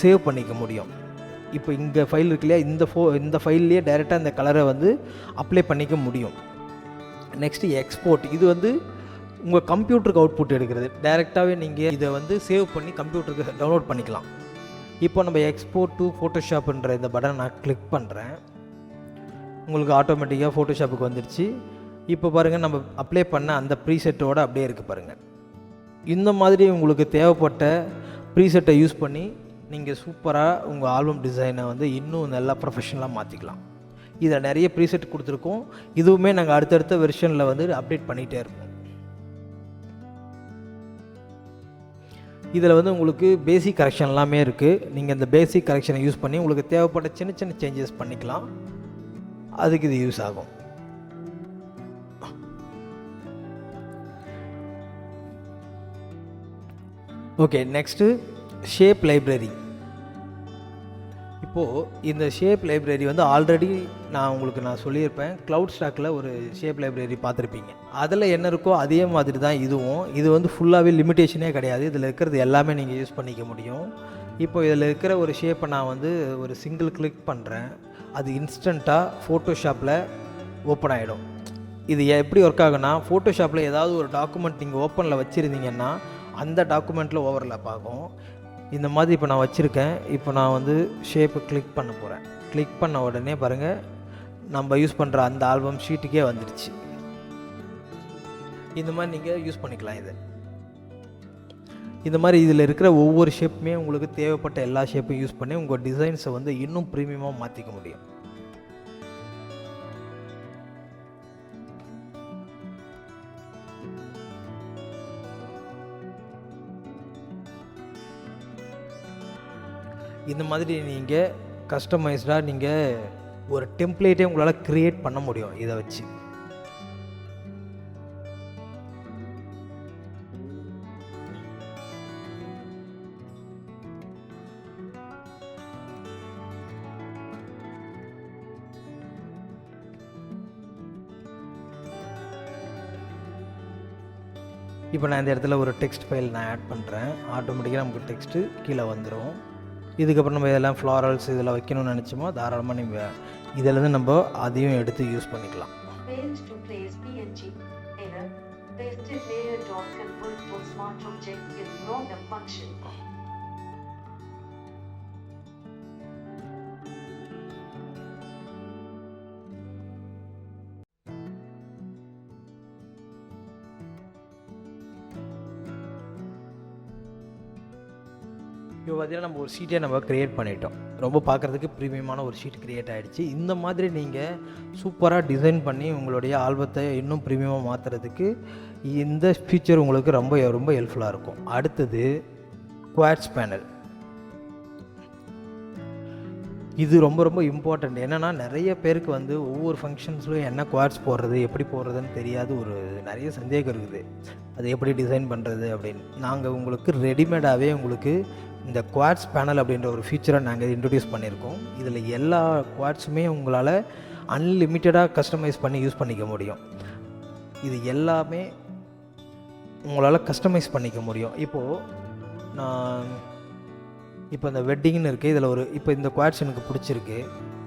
சேவ் பண்ணிக்க முடியும். இப்போ இங்கே ஃபைல் இருக்கு இல்லையா, இந்த ஃபைல்லையே டைரெக்டாக இந்த கலரை வந்து அப்ளை பண்ணிக்க முடியும். Next export. இது வந்து உங்கள் கம்ப்யூட்டருக்கு அவுட்புட் எடுக்கிறது. டைரெக்டாகவே நீங்கள் இதை வந்து சேவ் பண்ணி கம்ப்யூட்டருக்கு டவுன்லோட் பண்ணிக்கலாம். இப்போ நம்ம எக்ஸ்போர்ட் டு ஃபோட்டோஷாப்ன்ற இந்த பட்டனை நான் கிளிக் பண்ணுறேன். உங்களுக்கு ஆட்டோமேட்டிக்காக ஃபோட்டோஷாப்புக்கு வந்துடுச்சு. இப்போ பாருங்கள், நம்ம அப்ளை பண்ண அந்த ப்ரீசெட்டோடு அப்படியே இருக்குது பாருங்கள். இந்த மாதிரி உங்களுக்கு தேவைப்பட்ட ப்ரீசெட்டை யூஸ் பண்ணி நீங்கள் சூப்பராக உங்கள் ஆல்பம் டிசைனை வந்து இன்னும் நல்லா ப்ரொஃபஷனலாக மாற்றிக்கலாம். இதில் நிறைய ப்ரீசெட் கொடுத்துருக்கோம். இதுவுமே நாங்கள் அடுத்தடுத்த வெர்ஷனில் வந்து அப்டேட் பண்ணிகிட்டே இருப்போம். இதில் வந்து உங்களுக்கு பேசிக் கரெக்ஷன் எல்லாமே இருக்குது. நீங்கள் இந்த பேசிக் கரெக்ஷனை யூஸ் பண்ணி உங்களுக்கு தேவைப்பட்ட சின்ன சின்ன சேஞ்சஸ் பண்ணிக்கலாம். அதுக்கு இது யூஸ் ஆகும். Okay, next shape library. இப்போது இந்த ஷேப் லைப்ரரி வந்து ஆல்ரெடி நான் சொல்லியிருப்பேன். க்ளவுட் ஸ்டாக்கில் ஒரு ஷேப் லைப்ரரி பார்த்துருப்பீங்க. அதில் என்ன இருக்கோ அதே மாதிரி தான் இதுவும். இது வந்து ஃபுல்லாகவே லிமிட்டேஷனே கிடையாது. இதில் இருக்கிறது எல்லாமே நீங்கள் யூஸ் பண்ணிக்க முடியும். இப்போ இதில் இருக்கிற ஒரு ஷேப்பை நான் வந்து ஒரு சிங்கிள் கிளிக் பண்ணுறேன். அது இன்ஸ்டண்ட்டாக ஃபோட்டோஷாப்பில் ஓப்பன் ஆகிடும். இது எப்படி ஒர்க் ஆகுனா, ஃபோட்டோஷாப்பில் ஏதாவது ஒரு டாக்குமெண்ட் நீங்கள் ஓப்பனில் வச்சுருந்தீங்கன்னா அந்த டாக்குமெண்ட்டில் ஓவர்லாப் ஆகும். இந்த மாதிரி இப்போ நான் வச்சுருக்கேன். இப்போ நான் வந்து ஷேப்பை கிளிக் பண்ண போகிறேன். கிளிக் பண்ண உடனே பாருங்கள், நம்ம யூஸ் பண்ணுற அந்த ஆல்பம் ஷீட்டுக்கே வந்துடுச்சு. இந்த மாதிரி நீங்கள் யூஸ் பண்ணிக்கலாம். இந்த மாதிரி இதில் இருக்கிற ஒவ்வொரு ஷேப்புமே உங்களுக்கு தேவைப்பட்ட எல்லா ஷேப்பையும் யூஸ் பண்ணி உங்கள் டிசைன்ஸை வந்து இன்னும் ப்ரீமியமாக மாற்றிக்க முடியும். இந்த மாதிரி நீங்கள் கஸ்டமைஸ்டாக நீங்கள் ஒரு டெம்ப்ளேட்டே உங்களால் க்ரியேட் பண்ண முடியும் இதை வச்சு. இப்போ நான் இந்த இடத்துல ஒரு டெக்ஸ்ட் ஃபைல் நான் ஆட் பண்ணுறேன். ஆட்டோமேட்டிக்காக நமக்கு டெக்ஸ்ட்டு கீழே வந்துடும். இதுக்கப்புறம் நம்ம இதெல்லாம் ஃப்ளாரல்ஸ் இதெல்லாம் வைக்கணும்னு நினச்சோமோ தாராளமாக நீங்கள் இதிலேருந்து நம்ம அதையும் எடுத்து யூஸ் பண்ணிக்கலாம். இப்போ பார்த்தீங்கன்னா நம்ம ஒரு ஷீட்டே நம்ம க்ரியேட் பண்ணிட்டோம். ரொம்ப பார்க்குறதுக்கு ப்ரீமியமான ஒரு ஷீட் க்ரியேட் ஆகிடுச்சு. இந்த மாதிரி நீங்கள் சூப்பராக டிசைன் பண்ணி உங்களுடைய ஆல்பத்தை இன்னும் ப்ரீமியமாக மாற்றுறதுக்கு இந்த ஃபீச்சர் உங்களுக்கு ரொம்ப ரொம்ப ஹெல்ப்ஃபுல்லாக இருக்கும். அடுத்தது குவாட்ஸ் பேனல். இது ரொம்ப ரொம்ப இம்பார்ட்டண்ட். என்னென்னா நிறைய பேருக்கு வந்து ஒவ்வொரு ஃபங்க்ஷன்ஸ்லையும் என்ன குவாட்ஸ் போடுறது, எப்படி போடுறதுன்னு தெரியாது, ஒரு நிறைய சந்தேகம் இருக்குது. அது எப்படி டிசைன் பண்ணுறது அப்படின்னு. நாங்கள் உங்களுக்கு ரெடிமேடாகவே உங்களுக்கு இந்த குவாட்ஸ் பேனல் அப்படின்ற ஒரு ஃபீச்சரை நாங்கள் இன்ட்ரடியூஸ் பண்ணியிருக்கோம். இதில் எல்லா குவாட்ஸுமே உங்களால் அன்லிமிட்டடாக கஸ்டமைஸ் பண்ணி யூஸ் பண்ணிக்க முடியும். இது எல்லாமே உங்களால் கஸ்டமைஸ் பண்ணிக்க முடியும். இப்போது நான் இந்த வெட்டிங்னு இருக்குது. இதில் இப்போ இந்த குவாட்ஸ் எனக்கு பிடிச்சிருக்கு.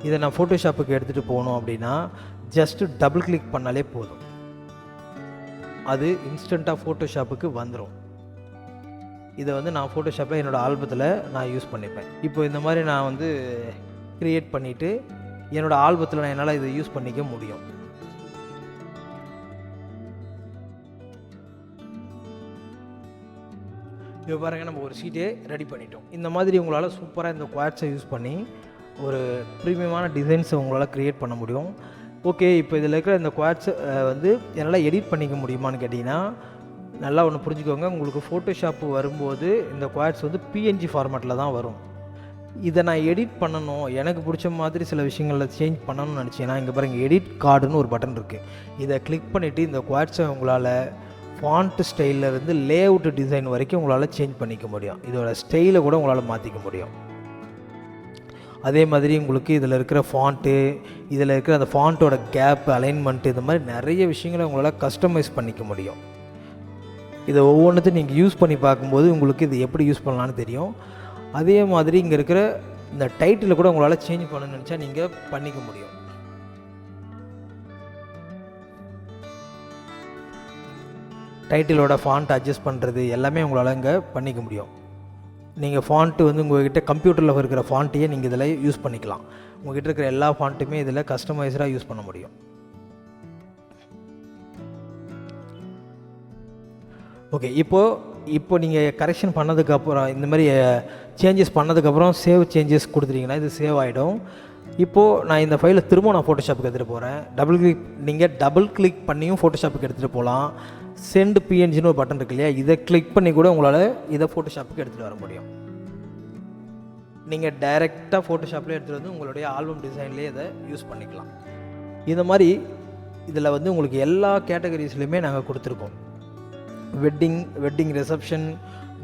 இதை நான் ஃபோட்டோஷாப்புக்கு எடுத்துகிட்டு போகணும் அப்படின்னா ஜஸ்ட்டு டபுள் கிளிக் பண்ணாலே போதும், அது இன்ஸ்டண்ட்டாக ஃபோட்டோஷாப்புக்கு வந்துடும். இதை வந்து நான் ஃபோட்டோஷாப்பில் என்னோடய ஆல்பத்தில் நான் யூஸ் பண்ணிப்பேன். இப்போ இந்த மாதிரி நான் வந்து க்ரியேட் பண்ணிவிட்டு என்னோடய ஆல்பத்தில் நான் என்னால் இதை யூஸ் பண்ணிக்க முடியும். இப்போ பாருங்கள், நம்ம ஒரு ஷீட்டே ரெடி பண்ணிட்டோம். இந்த மாதிரி உங்களால் சூப்பராக இந்த குவாட்ஸை யூஸ் பண்ணி ஒரு ப்ரீமியமான டிசைன்ஸை உங்களால் க்ரியேட் பண்ண முடியும். ஓகே, இப்போ இதில் இருக்கிற இந்த குவாட்ஸை வந்து என்னால் எடிட் பண்ணிக்க முடியுமான்னு கேட்டிங்கன்னா நல்லா ஒன்று புரிஞ்சுக்கோங்க. உங்களுக்கு ஃபோட்டோஷாப்பு வரும்போது இந்த குவாட்ஸ் வந்து பிஎன்ஜி ஃபார்மேட்டில் தான் வரும். இதை நான் எடிட் பண்ணணும், எனக்கு பிடிச்ச மாதிரி சில விஷயங்களில் சேஞ்ச் பண்ணணும்னு நினச்சிங்கன்னா இங்கே பாருங்கள், எடிட் கார்டுன்னு ஒரு பட்டன் இருக்குது. இதை கிளிக் பண்ணிவிட்டு இந்த குவாட்ஸை உங்களால் ஃபாண்ட் ஸ்டைலில் இருந்து லே அவுட் டிசைன் வரைக்கும் உங்களால் சேஞ்ச் பண்ணிக்க முடியும். இதோட ஸ்டைலை கூட உங்களால் மாற்றிக்க முடியும். அதே மாதிரி உங்களுக்கு இதில் இருக்கிற ஃபாண்ட்டு, இதில் இருக்கிற அந்த ஃபாண்ட்டோட கேப், அலைன்மெண்ட்டு, இந்த மாதிரி நிறைய விஷயங்களை உங்களால் கஸ்டமைஸ் பண்ணிக்க முடியும். இதை ஒவ்வொன்றுத்தையும் நீங்கள் யூஸ் பண்ணி பார்க்கும்போது உங்களுக்கு இது எப்படி யூஸ் பண்ணலான்னு தெரியும். அதே மாதிரி இங்கே இருக்கிற இந்த டைட்டில் கூட உங்களால் சேஞ்ச் பண்ணணும்னு நினச்சா நீங்கள் பண்ணிக்க முடியும். டைட்டிலோட ஃபாண்ட் அட்ஜஸ்ட் பண்ணுறது எல்லாமே உங்களால் இங்கே பண்ணிக்க முடியும். நீங்கள் ஃபாண்ட்டு வந்து உங்கள்கிட்ட கம்ப்யூட்டரில் இருக்கிற ஃபாண்ட்டையே நீங்கள் இதில் யூஸ் பண்ணிக்கலாம். உங்கள்கிட்ட இருக்கிற எல்லா ஃபாண்ட்டுமே இதில் கஸ்டமைஸ்டாக யூஸ் பண்ண முடியும். ஓகே, இப்போ நீங்கள் கரெக்ஷன் பண்ணதுக்கப்புறம், இந்த மாதிரி சேஞ்சஸ் பண்ணதுக்கப்புறம் சேவ் சேஞ்சஸ் கொடுத்துட்டிங்கன்னா இது சேவ் ஆகிடும். இப்போது நான் இந்த ஃபைலை திரும்ப நான் ஃபோட்டோஷாப்புக்கு எடுத்துகிட்டு போகிறேன். நீங்கள் டபுள் கிளிக் பண்ணியும் ஃபோட்டோஷாப்புக்கு எடுத்துகிட்டு போகலாம். சென்ட் பிஎன்ஜின்னு ஒரு பட்டன் இருக்கு இல்லையா, இதை கிளிக் பண்ணி கூட உங்களால் இதை ஃபோட்டோஷாப்புக்கு எடுத்துகிட்டு வர முடியும். நீங்கள் டைரெக்டாக ஃபோட்டோஷாப்லேயே எடுத்துகிட்டு வந்து உங்களுடைய ஆல்பம் டிசைன்லேயே இதை யூஸ் பண்ணிக்கலாம். இந்த மாதிரி இதில் வந்து உங்களுக்கு எல்லா கேட்டகரிஸ்லையுமே நாங்கள் கொடுத்துருக்கோம். Wedding reception,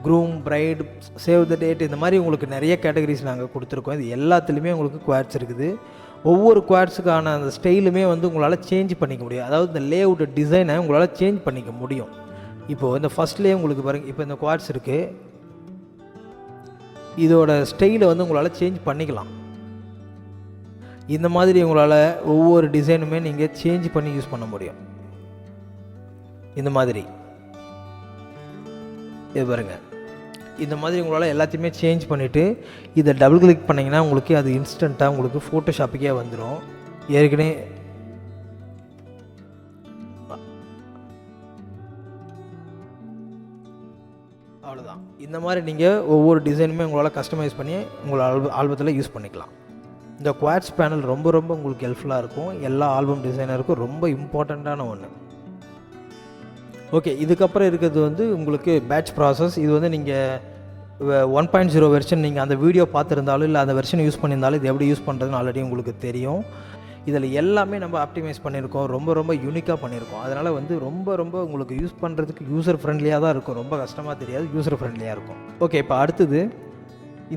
groom, bride, save the date, இந்த மாதிரி உங்களுக்கு நிறைய கேட்டகரிஸ் நாங்கள் கொடுத்துருக்கோம். இது எல்லாத்துலேயுமே உங்களுக்கு குவாட்ஸ் இருக்குது. ஒவ்வொரு குவாட்ஸுக்கான அந்த ஸ்டைலுமே வந்து உங்களால் சேஞ்ச் பண்ணிக்க முடியும். அதாவது இந்த லே அவுட் டிசைனை உங்களால் சேஞ்ச் பண்ணிக்க முடியும். இப்போது இந்த ஃபஸ்ட்லேயே உங்களுக்கு பாருங்கள், இப்போ இந்த குவாட்ஸ் இருக்குது, இதோட ஸ்டைலை வந்து உங்களால் சேஞ்ச் பண்ணிக்கலாம். இந்த மாதிரி உங்களால் ஒவ்வொரு டிசைனுமே நீங்கள் சேஞ்ச் பண்ணி யூஸ் பண்ண முடியும். இந்த மாதிரி இது பாருங்கள், இந்த மாதிரி உங்களால் எல்லாத்தையுமே சேஞ்ச் பண்ணிவிட்டு இதை டபுள் கிளிக் பண்ணிங்கன்னா உங்களுக்கு அது இன்ஸ்டண்ட்டாக உங்களுக்கு ஃபோட்டோஷாப்புக்கே வந்துடும். ஏற்கனவே அவ்வளோதான். இந்த மாதிரி நீங்கள் ஒவ்வொரு டிசைனுமே உங்களால் கஸ்டமைஸ் பண்ணி உங்களோட ஆல்பத்தில் யூஸ் பண்ணிக்கலாம். இந்த குவாட்ஸ் பேனல் ரொம்ப ரொம்ப உங்களுக்கு ஹெல்ப்ஃபுல்லாக இருக்கும். எல்லா ஆல்பம் டிசைனருக்கும் ரொம்ப இம்பார்ட்டண்ட்டான ஒன்று. ஓகே, இதுக்கப்புறம் இருக்கிறது வந்து உங்களுக்கு பேட்ச் ப்ராசஸ். இது வந்து நீங்கள் 1.0 வெர்ஷன் நீங்கள் அந்த வீடியோ பார்த்துருந்தாலும் இல்லை அந்த வெர்ஷன் யூஸ் பண்ணியிருந்தாலும் இது எப்படி யூஸ் பண்ணுறதுன்னு ஆல்ரெடி உங்களுக்கு தெரியும். இதில் எல்லாமே நம்ம ஆப்டிமைஸ் பண்ணியிருக்கோம், ரொம்ப ரொம்ப யூனிக்காக பண்ணியிருக்கோம். அதனால் வந்து ரொம்ப ரொம்ப உங்களுக்கு யூஸ் பண்ணுறதுக்கு யூசர் ஃப்ரெண்ட்லியாக தான் இருக்கும். ரொம்ப கஷ்டமாக தெரியாது, யூசர் ஃப்ரெண்ட்லியாக இருக்கும். ஓகே, இப்போ அடுத்தது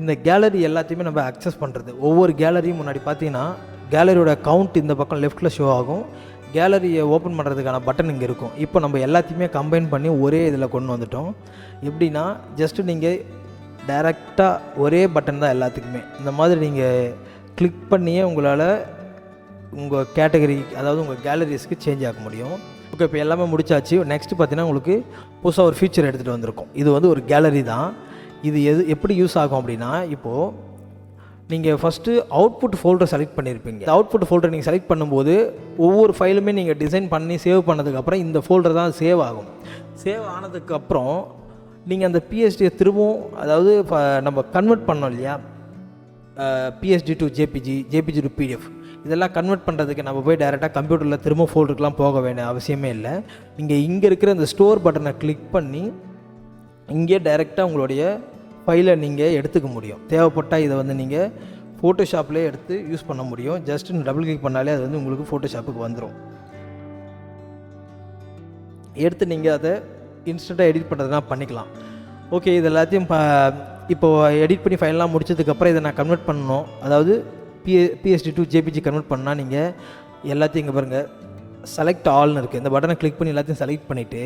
இந்த கேலரி எல்லாத்தையுமே நம்ம அக்சஸ் பண்ணுறது. ஒவ்வொரு கேலரியும் முன்னாடி பார்த்தீங்கன்னா கேலரியோட கவுண்ட் இந்த பக்கம் லெஃப்ட்டில் ஷோ ஆகும். கேலரியை ஓப்பன் பண்ணுறதுக்கான பட்டன் இங்கே இருக்கும். இப்போ நம்ம எல்லாத்தையுமே கம்பைன் பண்ணி ஒரே இதில் கொண்டு வந்துட்டோம். எப்படின்னா ஜஸ்ட்டு நீங்கள் டைரெக்டாக ஒரே பட்டன் தான் எல்லாத்துக்குமே. இந்த மாதிரி நீங்கள் கிளிக் பண்ணியே உங்களால் உங்கள் கேட்டகரி, அதாவது உங்கள் கேலரிஸ்க்கு சேஞ்ச் ஆக முடியும். ஓகே, இப்போ எல்லாமே முடிச்சாச்சு. நெக்ஸ்ட்டு பார்த்தீங்கன்னா உங்களுக்கு புதுசாக ஒரு ஃபீச்சர் எடுத்துகிட்டு வந்திருக்கோம். இது வந்து ஒரு கேலரி தான். இது எப்படி யூஸ் ஆகும் அப்படின்னா, இப்போது நீங்கள் ஃபஸ்ட்டு அவுட்புட் ஃபோல்டர் செலக்ட் பண்ணியிருப்பீங்க. அவுட்புட் ஃபோல்டர் நீங்கள் செலக்ட் பண்ணும்போது ஒவ்வொரு ஃபைலுமே நீங்கள் டிசைன் பண்ணி சேவ் பண்ணதுக்கப்புறம் இந்த ஃபோல்டர் தான் சேவ் ஆகும். சேவ் ஆனதுக்கப்புறம் நீங்கள் அந்த பிஎஸ்டியை திரும்பவும், அதாவது நம்ம கன்வெர்ட் பண்ணோம் இல்லையா, PSD to JPG, JPG to PDF, இதெல்லாம் கன்வெர்ட் பண்ணுறதுக்கு நம்ம போய் டைரெக்டாக கம்ப்யூட்டரில் திரும்ப ஃபோல்டருக்குலாம் போக வேண்டிய அவசியமே இல்லை. நீங்கள் இங்கே இருக்கிற இந்த ஸ்டோர் பட்டனை கிளிக் பண்ணி இங்கே டைரெக்டாக உங்களுடைய ஃபைலை நீங்கள் எடுத்துக்க முடியும். தேவைப்பட்டால் இதை வந்து நீங்கள் ஃபோட்டோஷாப்லேயே எடுத்து யூஸ் பண்ண முடியும். ஜஸ்ட் டபுள் கிளிக் பண்ணாலே அது வந்து உங்களுக்கு ஃபோட்டோஷாப்புக்கு வந்துடும். எடுத்து நீங்கள் அதை இன்ஸ்டண்ட்டாக எடிட் பண்ணுறதுனா பண்ணிக்கலாம். ஓகே, இது எல்லாத்தையும் இப்போது எடிட் பண்ணி ஃபைல்லாம் முடிச்சதுக்கப்புறம் இதை நான் கன்வெர்ட் பண்ணணும். அதாவது பிஎஸ்டி டு ஜேபிஜி கன்வெர்ட் பண்ணால் நீங்கள் எல்லாத்தையும் இங்கே பாருங்கள், செலக்ட் ஆல்னு இருக்குது. இந்த பட்டனை கிளிக் பண்ணி எல்லாத்தையும் செலக்ட் பண்ணிவிட்டு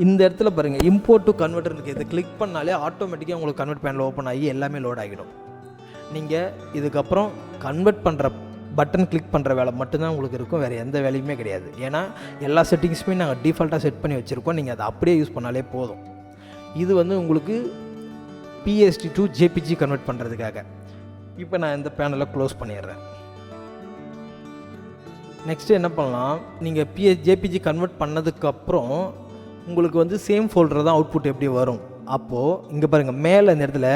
இந்த இடத்துல பாருங்கள் இம்போர்ட் டு கன்வெர்ட்டர் இருக்குது. இதை கிளிக் பண்ணாலே ஆட்டோமேட்டிக்காக உங்களுக்கு கன்வெர்ட் பேனல் ஓப்பன் ஆகி எல்லாமே லோட் ஆகிடும். நீங்கள் இதுக்கப்புறம் கன்வெர்ட் பண்ணுற பட்டன் கிளிக் பண்ணுற வேலை மட்டும்தான் உங்களுக்கு இருக்கும், வேறு எந்த வேலையுமே கிடையாது. ஏன்னா எல்லா செட்டிங்ஸுமே நாங்கள் டிஃபால்ட்டாக செட் பண்ணி வச்சுருக்கோம். நீங்கள் அதை அப்படியே யூஸ் பண்ணாலே போதும். இது வந்து உங்களுக்கு பிஎஸ்டி டு ஜேபிஜி கன்வெர்ட் பண்ணுறதுக்காக. இப்போ நான் இந்த பேனலை க்ளோஸ் பண்ணிடுறேன். நெக்ஸ்ட்டு என்ன பண்ணலாம், நீங்கள் ஜேபிஜி கன்வெர்ட் பண்ணதுக்கப்புறம் உங்களுக்கு வந்து சேம் ஃபோல்டர் தான் அவுட்புட் எப்படி வரும். அப்போது இங்கே பாருங்கள், மேலே இந்த இடத்துல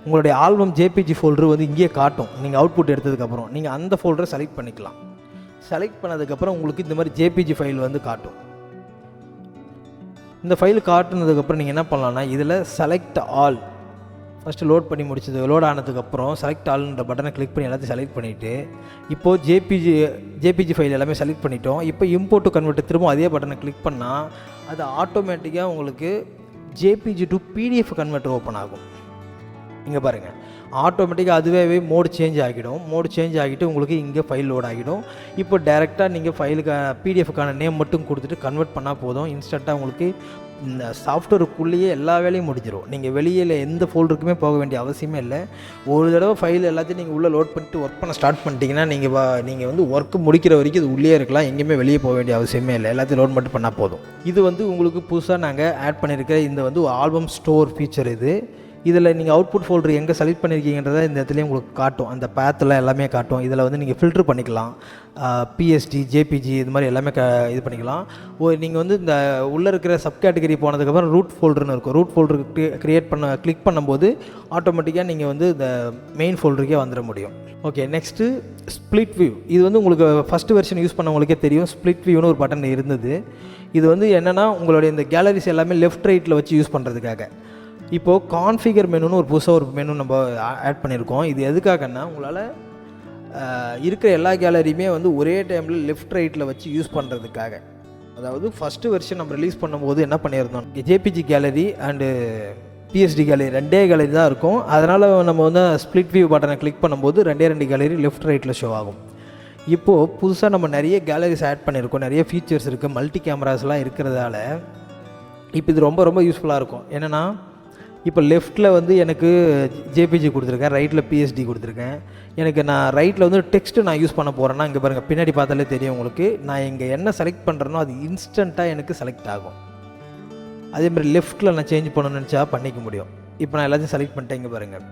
உங்களுடைய ஆல்பம் ஜேபிஜி ஃபோல்டர் வந்து இங்கேயே காட்டும். நீங்கள் அவுட்புட் எடுத்ததுக்கப்புறம் நீங்கள் அந்த ஃபோல்டரை செலக்ட் பண்ணிக்கலாம். செலக்ட் பண்ணதுக்கப்புறம் உங்களுக்கு இந்த மாதிரி ஜேபிஜி ஃபைல் வந்து காட்டும். இந்த ஃபைல் காட்டுனதுக்கப்புறம் நீங்கள் என்ன பண்ணலான்னா, இதில் செலக்ட் ஆல் ஃபஸ்ட்டு லோட் பண்ணி முடிச்சது, லோட் ஆனதுக்கப்புறம் செலக்ட் ஆல்ன்ற பட்டனை கிளிக் பண்ணி எல்லாத்தையும் செலக்ட் பண்ணிவிட்டு, இப்போது ஜேபிஜி ஃபைல் எல்லாமே செலக்ட் பண்ணிட்டோம். இப்போ இம்போர்ட் டு கன்வெர்ட் திரும்ப அதே பட்டனை கிளிக் பண்ணால் அது ஆட்டோமேட்டிக்காக உங்களுக்கு JPG to PDF converter open ஆகும். இங்கே பாருங்கள், ஆட்டோமேட்டிக்காக அதுவே மோடு சேஞ்ச் ஆகிடும். மோடு சேஞ்ச் ஆகிட்டு உங்களுக்கு இங்கே ஃபைல் லோட் ஆகிடும். இப்போ டேரெக்டாக நீங்கள் ஃபைலுக்கு பிடிஎஃப்க்கான நேம் மட்டும் கொடுத்துட்டு கன்வெர்ட் பண்ணால் போதும். இன்ஸ்டண்ட்டாக உங்களுக்கு இந்த சாஃப்ட்வேருக்குள்ளேயே எல்லா வேலையும் முடிஞ்சிடும். நீங்கள் வெளியில் எந்த ஃபோல்டருக்குமே போக வேண்டிய அவசியமே இல்லை. ஒரு தடவை ஃபைல் எல்லாத்தையும் நீங்கள் உள்ளே லோட் பண்ணிட்டு ஒர்க் பண்ண ஸ்டார்ட் பண்ணிட்டீங்கன்னா நீங்கள் வந்து ஒர்க்கு முடிக்கிற வரைக்கும் இது உள்ளே இருக்கலாம். எங்கேயுமே வெளியே போக வேண்டிய அவசியமே இல்லை. எல்லாத்தையும் லோட் மட்டும் பண்ணால் போதும். இது வந்து உங்களுக்கு புதுசாக நாங்கள் ஆட் பண்ணியிருக்கிற இந்த வந்து ஆல்பம் ஸ்டோர் ஃபீச்சர். இதில் நீங்கள் அவுட்புட் ஃபோல்டர் எங்கே செலக்ட் பண்ணியிருக்கீங்கன்றதை இந்த இடத்துலேயே உங்களுக்கு காட்டும். அந்த பேத்தில் எல்லாமே காட்டும். இதில் வந்து நீங்கள் ஃபில்ட்ரு பண்ணிக்கலாம். பிஎஸ்டி, ஜேபிஜி இது மாதிரி எல்லாமே இது பண்ணிக்கலாம். நீங்கள் வந்து இந்த உள்ளே இருக்கிற சப் கேட்டகரி போனதுக்கப்புறம் ரூட் ஃபோல்டர்னு இருக்கும். ரூட் ஃபோல்டருக்கு கிளிக் பண்ணும்போது ஆட்டோமேட்டிக்காக நீங்கள் வந்து இந்த மெயின் ஃபோல்டருக்கே வந்துட முடியும். Okay, next split view. இது வந்து உங்களுக்கு ஃபஸ்ட்டு வெர்ஷன் யூஸ் பண்ணவங்களுக்கே தெரியும். ஸ்ப்ளிட் வியூன்னு ஒரு பட்டன் இருந்தது. இது வந்து என்னென்னா உங்களுடைய இந்த கேலரிஸ் எல்லாமே லெஃப்ட் ரைட்டில் வச்சு யூஸ் பண்ணுறதுக்காக. இப்போது கான்ஃபிகர் மெனுன்னு ஒரு புதுசாக ஒரு மெனு நம்ம ஆட் பண்ணியிருக்கோம். இது எதுக்காகன்னா உங்களால் இருக்கிற எல்லா கேலரியுமே வந்து ஒரே டைமில் லெஃப்ட் ரைட்டில் வச்சு யூஸ் பண்ணுறதுக்காக. அதாவது ஃபஸ்ட்டு வெர்ஷன் நம்ம ரிலீஸ் பண்ணும்போது என்ன பண்ணியிருந்தோம், JPG gallery and PSD gallery ரெண்டே கேலரி தான் இருக்கும். அதனால் நம்ம வந்து ஸ்ப்ளிட் வியூ பட்டனை கிளிக் பண்ணும்போது ரெண்டு கேலரி லெஃப்ட் ரைட்டில் ஷோ ஆகும். இப்போது புதுசாக நம்ம நிறைய கேலரிஸ் ஆட் பண்ணியிருக்கோம். நிறைய ஃபீச்சர்ஸ் இருக்குது. மல்டி கேமராஸ்லாம் இருக்கிறதால இப்போ இது ரொம்ப ரொம்ப யூஸ்ஃபுல்லாக இருக்கும். என்னென்னா இப்போ லெஃப்ட்டில் வந்து எனக்கு ஜேபிஜி கொடுத்துருக்கேன், ரைட்டில் பிஎஸ்டி கொடுத்துருக்கேன். எனக்கு நான் ரைட்டில் வந்து டெக்ஸ்ட்டு நான் யூஸ் பண்ண போகிறேன்னா இங்கே பாருங்கள், பின்னாடி பார்த்தாலே தெரியும் உங்களுக்கு. நான் இங்கே என்ன செலக்ட் பண்ணுறேனோ அது இன்ஸ்டண்ட்டாக எனக்கு செலக்ட் ஆகும். அதேமாதிரி லெஃப்ட்டில் நான் சேஞ்ச் பண்ணணும்னு நினச்சா பண்ணிக்க முடியும். இப்போ நான் எல்லாத்தையும் செலக்ட் பண்ணிட்டேன். இங்கே பாருங்கள்,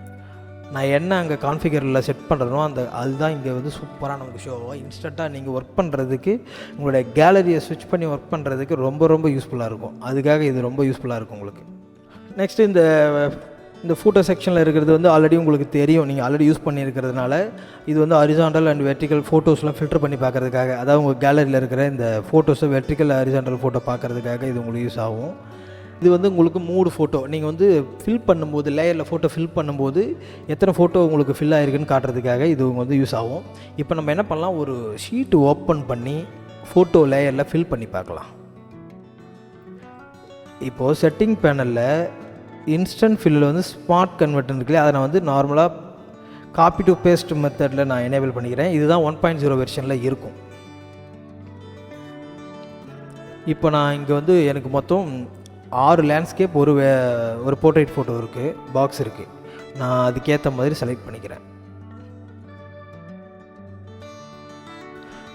நான் என்ன அங்கே கான்ஃபிகரில் செட் பண்ணுறனோ அதுதான் இங்கே வந்து சூப்பராக நமக்கு ஷோ ஆகும். இன்ஸ்டண்ட்டாக நீங்கள் ஒர்க் பண்ணுறதுக்கு, உங்களுடைய கேலரியை ஸ்விட்ச் பண்ணி ஒர்க் பண்ணுறதுக்கு ரொம்ப ரொம்ப யூஸ்ஃபுல்லாக இருக்கும். அதுக்காக இது ரொம்ப யூஸ்ஃபுல்லாக இருக்கும் உங்களுக்கு. நெக்ஸ்ட்டு இந்த ஃபோட்டோ செக்ஷனில் இருக்கிறது வந்து ஆல்ரெடி உங்களுக்கு தெரியும். நீங்கள் ஆல்ரெடி யூஸ் பண்ணியிருக்கிறதுனால இது வந்து ஹரிசாண்டல் அண்ட் வெர்டிக்கல் ஃபோட்டோஸ்லாம் ஃபில்டர் பண்ணி பார்க்குறதுக்காக, அதாவது உங்கள் கேலரியில் இருக்கிற இந்த ஃபோட்டோஸை வெர்டிக்கல் ஹரிசாண்டல் ஃபோட்டோ பார்க்குறதுக்காக இது உங்களுக்கு யூஸ் ஆகும். இது வந்து உங்களுக்கு 3 ஃபோட்டோ நீங்கள் வந்து ஃபில் பண்ணும்போது, லேயரில் ஃபோட்டோ ஃபில் பண்ணும்போது எத்தனை ஃபோட்டோ உங்களுக்கு ஃபில் ஆகிருக்குன்னு காட்டுறதுக்காக இது வந்து யூஸ் ஆகும். இப்போ நம்ம என்ன பண்ணலாம், ஒரு ஷீட்டு ஓப்பன் பண்ணி ஃபோட்டோ லேயரில் ஃபில் பண்ணி பார்க்கலாம். இப்போது செட்டிங் பேனலில் இன்ஸ்டன்ட் ஃபில்லில் வந்து ஸ்மார்ட் கன்வெர்ட்டர் இருக்குல்ல, அதை நான் வந்து நார்மலாக காப்பி டு பேஸ்ட் மெத்தடில் நான் எனேபிள் பண்ணிக்கிறேன். இதுதான் 1.0 வெர்ஷனில் இருக்கும். இப்போ நான் இங்கே வந்து எனக்கு மொத்தம் 6 லேண்ட்ஸ்கேப், ஒரு போர்ட்ரேட் ஃபோட்டோ இருக்குது, பாக்ஸ் இருக்குது. நான் அதுக்கேற்ற மாதிரி செலக்ட் பண்ணிக்கிறேன்.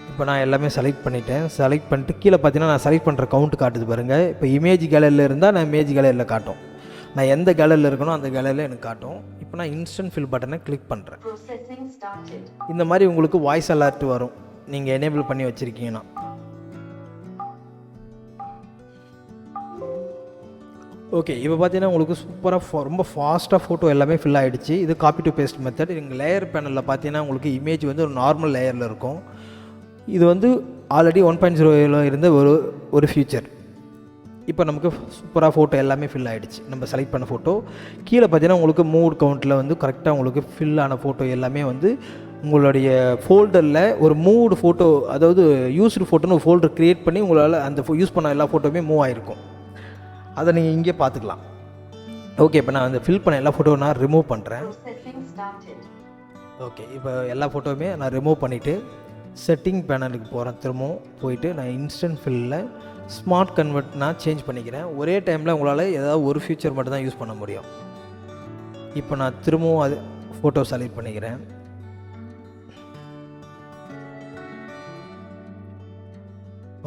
இப்போ நான் எல்லாமே செலக்ட் பண்ணிட்டேன். செலக்ட் பண்ணிட்டு கீழே பார்த்தீங்கன்னா நான் செலக்ட் பண்ணுற கவுண்ட் காட்டுது பாருங்கள். இப்போ இமேஜ் கேலரியில் இருந்தால் நான் இமேஜ் கேலரியில் காட்டும். நான் எந்த கேலரியில் இருக்கணும் அந்த கேலரியில் எனக்கு காட்டும். இப்போ நான் இன்ஸ்டன்ட் ஃபில் பட்டனை கிளிக் பண்ணுறேன். இந்த மாதிரி உங்களுக்கு வாய்ஸ் அலர்ட் வரும் நீங்கள் எனேபிள் பண்ணி வச்சுருக்கீங்கன்னா. ஓகே, இப்போ பார்த்தீங்கன்னா உங்களுக்கு சூப்பராக ரொம்ப ஃபாஸ்ட்டாக ஃபோட்டோ எல்லாமே ஃபில் ஆகிடுச்சு. இது காப்பி டு பேஸ்ட் மெத்தட். எங்கள் லேயர் பேனலில் பார்த்தீங்கன்னா உங்களுக்கு இமேஜ் வந்து ஒரு நார்மல் லேயரில் இருக்கும். இது வந்து ஆல்ரெடி 1.0 இருந்த ஒரு ஃபியூச்சர். இப்போ நமக்கு சூப்பராக ஃபோட்டோ எல்லாமே ஃபில் ஆகிடுச்சு. நம்ம செலக்ட் பண்ண ஃபோட்டோ கீழே பார்த்தீங்கன்னா உங்களுக்கு மூட் கவுண்ட்டில் வந்து கரெக்டாக உங்களுக்கு ஃபில் ஆன ஃபோட்டோ எல்லாமே வந்து உங்களுடைய ஃபோல்டரில் ஒரு மூடு ஃபோட்டோ, அதாவது யூஸ்டு ஃபோட்டோன்னு ஒரு ஃபோல்டர் க்ரியேட் பண்ணி உங்களால் அந்த யூஸ் பண்ண எல்லா ஃபோட்டோவுமே மூவ் ஆகிருக்கும். அதை நீங்கள் இங்கே பார்த்துக்கலாம். ஓகே, இப்போ நான் அந்த ஃபில் பண்ண எல்லா ஃபோட்டோவும் நான் ரிமூவ் பண்ணுறேன். ஓகே, இப்போ எல்லா ஃபோட்டோவுமே நான் ரிமூவ் பண்ணிவிட்டு செட்டிங் பேனலுக்கு போகிறேன். திரும்பவும் போயிட்டு நான் இன்ஸ்டன்ட் ஃபில்லில் ஸ்மார்ட் கன்வெர்ட் நான் சேஞ்ச் பண்ணிக்கிறேன். ஒரே டைமில் உங்களால் ஏதாவது ஒரு ஃபியூச்சர் மட்டும் தான் யூஸ் பண்ண முடியும். இப்போ நான் திரும்பவும் அது ஃபோட்டோ செலக்ட் பண்ணிக்கிறேன்.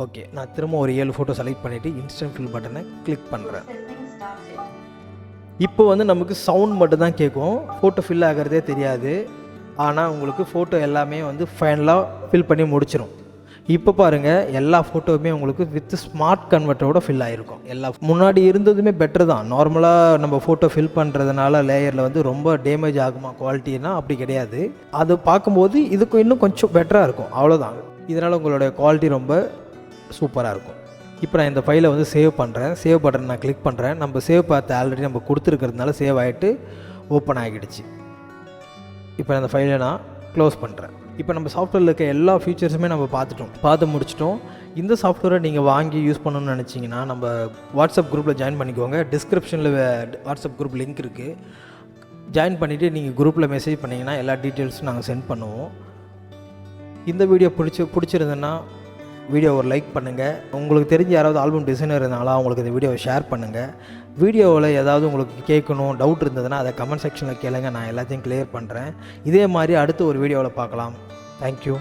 ஓகே, நான் திரும்ப ஒரு 7 ஃபோட்டோ செலக்ட் பண்ணிவிட்டு இன்ஸ்டன்ட் ஃபில் பட்டனை கிளிக் பண்ணுறேன். இப்போ வந்து நமக்கு சவுண்ட் மட்டும் தான் கேட்கும், ஃபோட்டோ ஃபில் ஆகிறதே தெரியாது. ஆனால் உங்களுக்கு ஃபோட்டோ எல்லாமே வந்து ஃபைனலாக ஃபில் பண்ணி முடிச்சிடும். இப்போ பாருங்கள், எல்லா ஃபோட்டோவுமே உங்களுக்கு வித் ஸ்மார்ட் கன்வெர்ட்டரோட ஃபில் ஆகிருக்கும். முன்னாடி இருந்ததுமே பெட்டர் தான். நார்மலாக நம்ம ஃபோட்டோ ஃபில் பண்ணுறதுனால லேயரில் வந்து ரொம்ப டேமேஜ் ஆகுமா குவாலிட்டினா? அப்படி கிடையாது. அது பார்க்கும்போது இதுக்கு இன்னும் கொஞ்சம் பெட்டராக இருக்கும், அவ்வளோதான். இதனால் உங்களோட குவாலிட்டி ரொம்ப சூப்பராக இருக்கும். இப்போ நான் இந்த ஃபைலை வந்து சேவ் பண்ணுறேன். சேவ் பட்டன் நான் கிளிக் பண்ணுறேன். நம்ம சேவ் பார்த்து ஆல்ரெடி நம்ம கொடுத்துருக்கிறதுனால சேவ் ஆகிட்டு ஓப்பன் ஆகிடுச்சு. இப்போ அந்த ஃபைலை நான் க்ளோஸ் பண்ணுறேன். இப்போ நம்ம சாஃப்ட்வேரில் இருக்க எல்லா ஃபீச்சர்ஸுமே நம்ம பார்த்து முடிச்சிட்டோம். இந்த சாஃப்ட்வேரை நீங்கள் வாங்கி யூஸ் பண்ணணும்னு நினச்சிங்கன்னா நம்ம வாட்ஸ்அப் குரூப்பில் ஜாயின் பண்ணிக்கோங்க. டிஸ்கிரிப்ஷனில் வாட்ஸ்அப் குரூப் லிங்க் இருக்குது. ஜாயின் பண்ணிவிட்டு நீங்கள் குரூப்பில் மெசேஜ் பண்ணிங்கன்னா எல்லா டீட்டெயில்ஸும் நாங்கள் சென்ட் பண்ணுவோம். இந்த வீடியோ பிடிச்சிருந்ததுன்னா வீடியோ ஒரு லைக் பண்ணுங்கள். உங்களுக்கு தெரிஞ்ச யாராவது ஆல்பம் டிசைனர் இருந்தாலும் அவங்களுக்கு இந்த வீடியோவை ஷேர் பண்ணுங்கள். வீடியோவில் ஏதாவது உங்களுக்கு கேட்கணும், டவுட் இருந்ததுன்னா அதை கமெண்ட் செக்ஷனில் கேளுங்க. நான் எல்லாத்தையும் கிளியர் பண்ணுறேன். இதே மாதிரி அடுத்த ஒரு வீடியோவில் பார்க்கலாம். தேங்க்யூ.